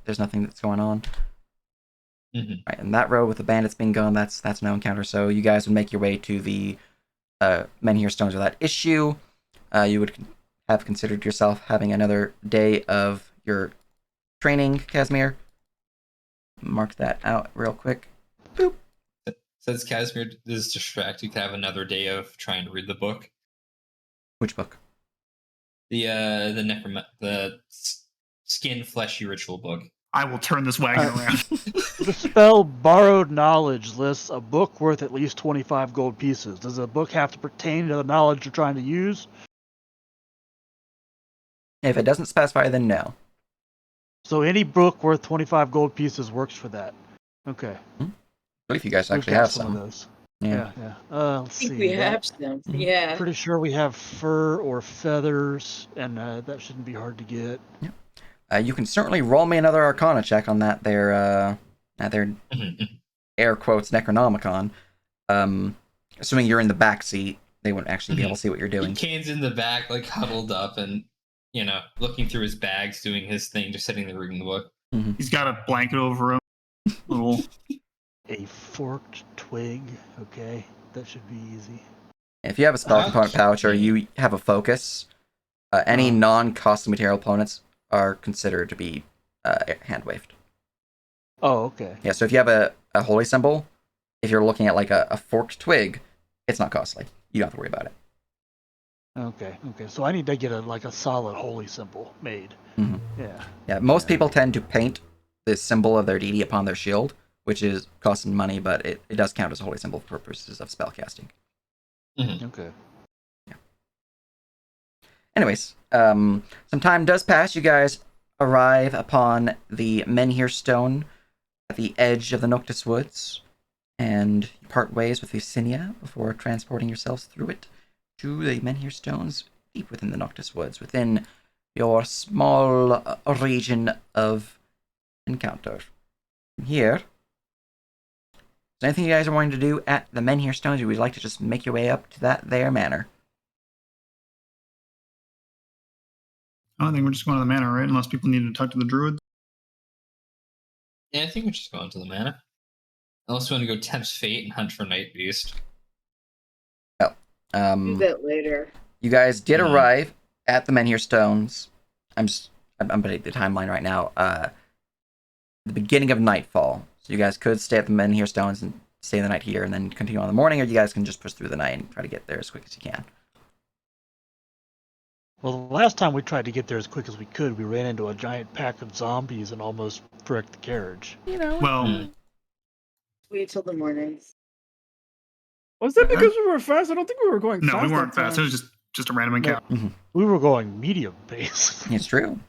there's nothing that's going on. Mm-hmm. Right, and that road with the bandits being gone, that's no encounter. So you guys would make your way to the Menhir Stones without issue. You would have considered yourself having another day of your training, Casimir. Mark that out real quick. Boop. Since Casimir is distracted, can have another day of trying to read the book. Which book? The skin fleshy ritual book. I will turn this wagon around. The spell Borrowed Knowledge lists a book worth at least 25 gold pieces. Does the book have to pertain to the knowledge you're trying to use? If it doesn't specify, then no. So any book worth 25 gold pieces works for that. Okay. But if you guys We've actually got have some some. of those. Yeah. Yeah. I Let's think see. we that- have some. Mhm. Yeah. Pretty sure we have fur or feathers, and that shouldn't be hard to get. You can certainly roll me another Arcana check on that there, air quotes Necronomicon. Assuming you're in the back seat, they wouldn't actually be able to see what you're doing. Kane's in the back, like huddled up and, looking through his bags, doing his thing, just sitting there reading the book. He's got a blanket over him. Little. A forked twig. Okay, that should be easy. If you have a spell component pouch or you have a focus, any non-custom material opponents are considered to be hand waved. Oh, okay. Yeah, so if you have a holy symbol, if you're looking at like a forked twig, it's not costly. You don't have to worry about it. Okay. So I need to get a solid holy symbol made. Mm-hmm. Yeah. Yeah, most people tend to paint the symbol of their deity upon their shield, which is costing money, but it does count as a holy symbol for purposes of spellcasting. Mm-hmm. Okay. Anyways, some time does pass. You guys arrive upon the Menhir Stone at the edge of the Noctis Woods, and you part ways with Lucinia before transporting yourselves through it to the Menhir Stones deep within the Noctis Woods, within your small region of encounter. From here, is there anything you guys are wanting to do at the Menhir Stones, or would you like to just make your way up to that there manor? I think we're just going to the manor, right? Unless people need to talk to the druids. Yeah, I think we're just going to the manor. Unless we want to go tempt fate and hunt for Night Beast. Oh, Do that later. you guys did arrive at the Menhir Stones. I'm putting the timeline right now. The beginning of nightfall. So you guys could stay at the Menhir Stones and stay the night here, and then continue on in the morning, or you guys can just push through the night and try to get there as quick as you can. Well, the last time we tried to get there as quick as we could, we ran into a giant pack of zombies and almost wrecked the carriage. You know. Well, wait till the morning. Was that because we were fast? I don't think we were going No, fast. we weren't that fast. It time. was just a random No. encounter. We were going medium pace. It's true.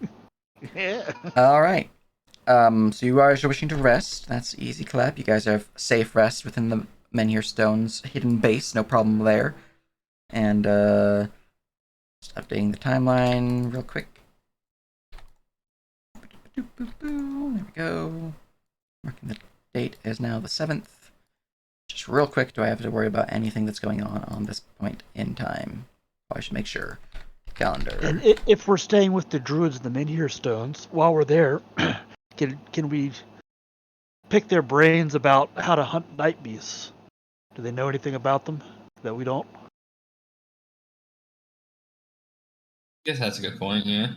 Yeah. All right. So you guys are wishing to rest. That's easy clap. You guys have safe rest within the Menhir Stone's hidden base. No problem there. And just updating the timeline real quick. There we go. Marking the date as now the 7th. Just real quick, do I have to worry about anything that's going on this point in time? I should make sure. Calendar. And if we're staying with the druids and the Menhir Stones, while we're there, can we pick their brains about how to hunt night beasts? Do they know anything about them that we don't? Guess that's a good point. Yeah.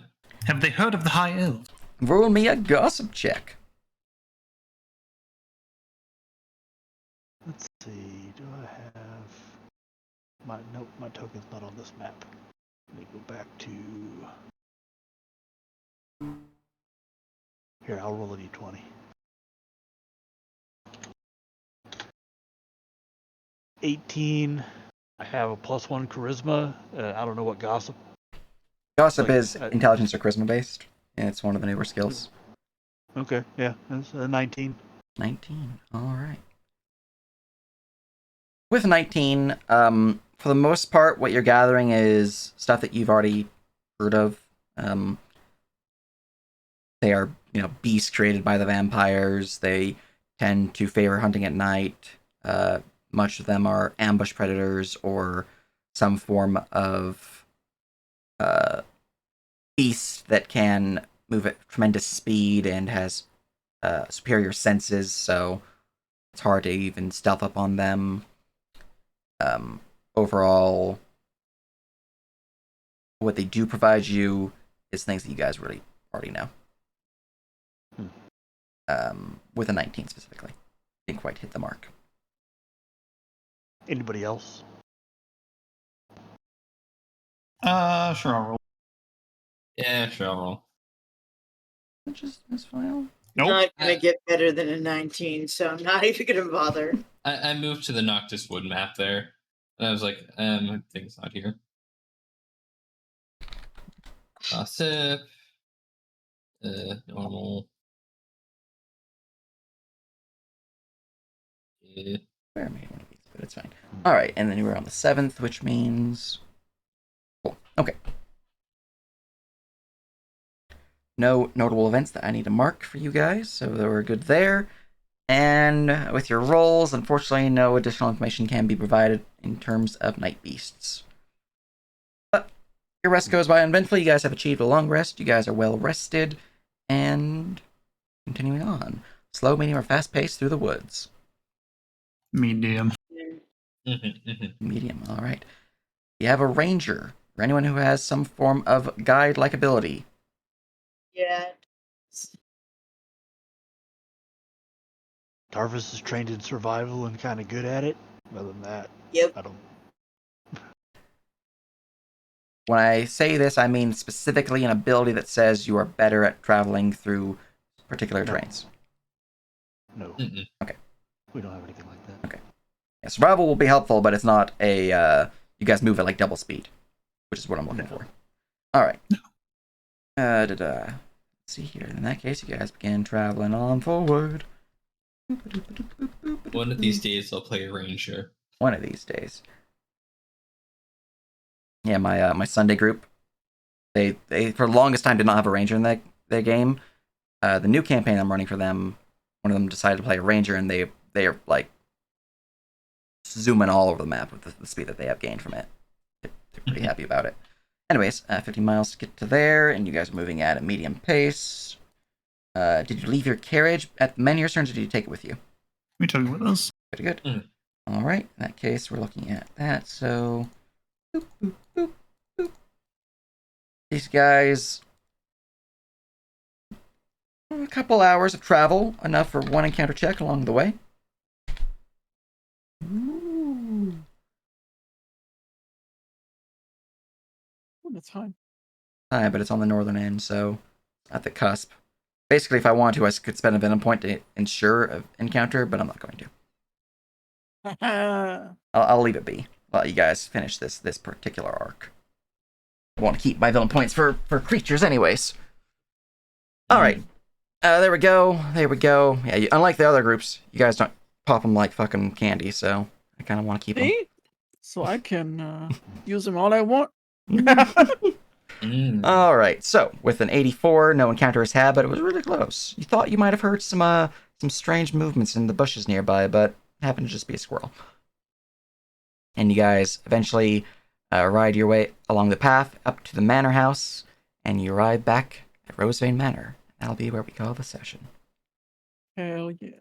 Have they heard of the High Elves? Roll me a gossip check. Let's see. Do I have my nope? My token's not on this map. Let me go back to here. I'll roll a d20. 18. I have a +1 charisma. I don't know what gossip. Gossip Like, is intelligence or charisma based, and it's one of the newer skills. Okay, yeah, that's 19. 19. All right. With 19, for the most part, what you're gathering is stuff that you've already heard of. They are, beasts created by the vampires. They tend to favor hunting at night. Much of them are ambush predators or some form of beast that can move at tremendous speed and has superior senses, so it's hard to even stealth up on them. Overall, what they do provide you is things that you guys really already know. With a 19 specifically. Didn't quite hit the mark. Anybody else? Sure, I'll roll. Yeah, sure. I'll roll. Which is fine. Nope. Not gonna get better than a 19, so I'm not even gonna bother. I moved to the Noctis Wood map there, and I was like, I think it's not here. Gossip. Normal. Yeah. Where am I one of these? But it's fine. Alright, and then we're on the 7th, which means... Cool. Okay. No notable events that I need to mark for you guys, so we're good there. And with your rolls, unfortunately, no additional information can be provided in terms of night beasts. But your rest goes by uneventfully. You guys have achieved a long rest. You guys are well rested. And continuing on. Slow, medium, or fast pace through the woods. Medium. Medium, alright. You have a ranger, or anyone who has some form of guide-like ability. Yeah. Tarvis is trained in survival and kind of good at it. Other than that, Yep. I don't. When I say this, I mean specifically an ability that says you are better at traveling through particular terrains. No. Okay. We don't have anything like that. Okay. Yeah, survival will be helpful, but it's not a, you guys move at like double speed, which is what I'm looking for. Alright. Let's see here. In that case, you guys begin traveling on forward. One of these days, I'll play a ranger. One of these days. Yeah, my Sunday group, they for the longest time did not have a ranger in their game. The new campaign I'm running for them, one of them decided to play a ranger, and they are like zooming all over the map with the speed that they have gained from it. They're pretty happy about it. Anyways, 50 miles to get to there, and you guys are moving at a medium pace. Did you leave your carriage at Menhir's turns, or did you take it with you? We took it with us. Good. All right. In that case, we're looking at that. So, boop, boop, boop, boop. These guys, a couple hours of travel, enough for one encounter check along the way. Ooh. Oh, that's fine. But it's on the northern end, so at the cusp. Basically, if I wanted to, I could spend a venom point to ensure an encounter, but I'm not going to. I'll leave it be. Let you guys finish this particular arc. I want to keep my villain points for creatures, anyways. All right. There we go. Yeah, unlike the other groups, you guys don't pop them like fucking candy, so I kind of want to keep them. See? So I can use them all I want. All right. So with an 84, no encounter is had, but it was really close. You thought you might have heard some strange movements in the bushes nearby, but it happened to just be a squirrel. And you guys eventually ride your way along the path up to the manor house, and you arrive back at Rosevane Manor. That'll be where we call the session. Hell yes.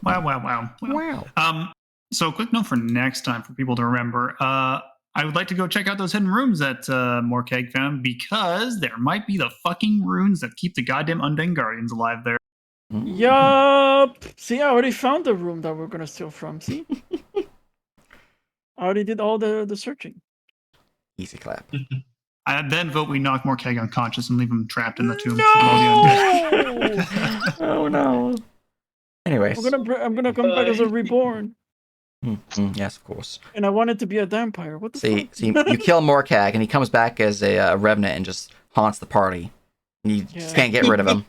Wow. So quick note for next time for people to remember. I would like to go check out those hidden rooms that Morkeg found, because there might be the fucking runes that keep the goddamn Undead Guardians alive there. Yup. See, I already found the room that we're gonna steal from. See, I already did all the searching. Easy clap. I then vote we knock Morkeg unconscious and leave him trapped in the tomb. No! Oh no. Anyways. I'm gonna come back as a reborn. Yes, of course. And I wanted to be a vampire. What the fuck? See, you kill Morkag, and he comes back as a revenant and just haunts the party. And you just can't get rid of him.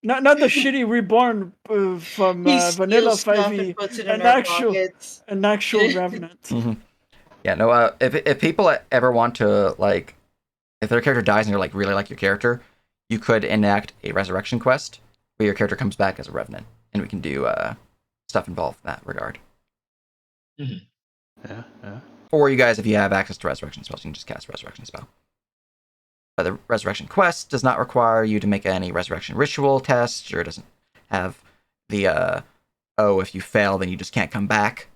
Not the shitty reborn from Vanilla 5e. An actual revenant. Yeah, no. If people ever want to, like, if their character dies and you're like really like your character, you could enact a resurrection quest where your character comes back as a revenant, and we can do stuff involved in that regard. Yeah. Or you guys, if you have access to resurrection spells, you can just cast resurrection spell. But the resurrection quest does not require you to make any resurrection ritual tests, or doesn't have the if you fail, then you just can't come back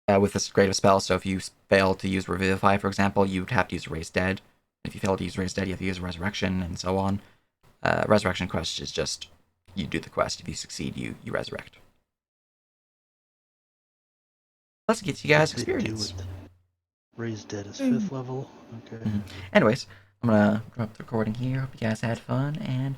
with this great of spell. So if you fail to use Revivify, for example, you'd have to use Raise Dead. If you fail to use Raise Dead, you have to use Resurrection, and so on. Resurrection quest is just, you do the quest. If you succeed, you resurrect. Let's get you guys experience. Raised Dead is 5th level. Okay. Anyways, I'm gonna drop the recording here. Hope you guys had fun, and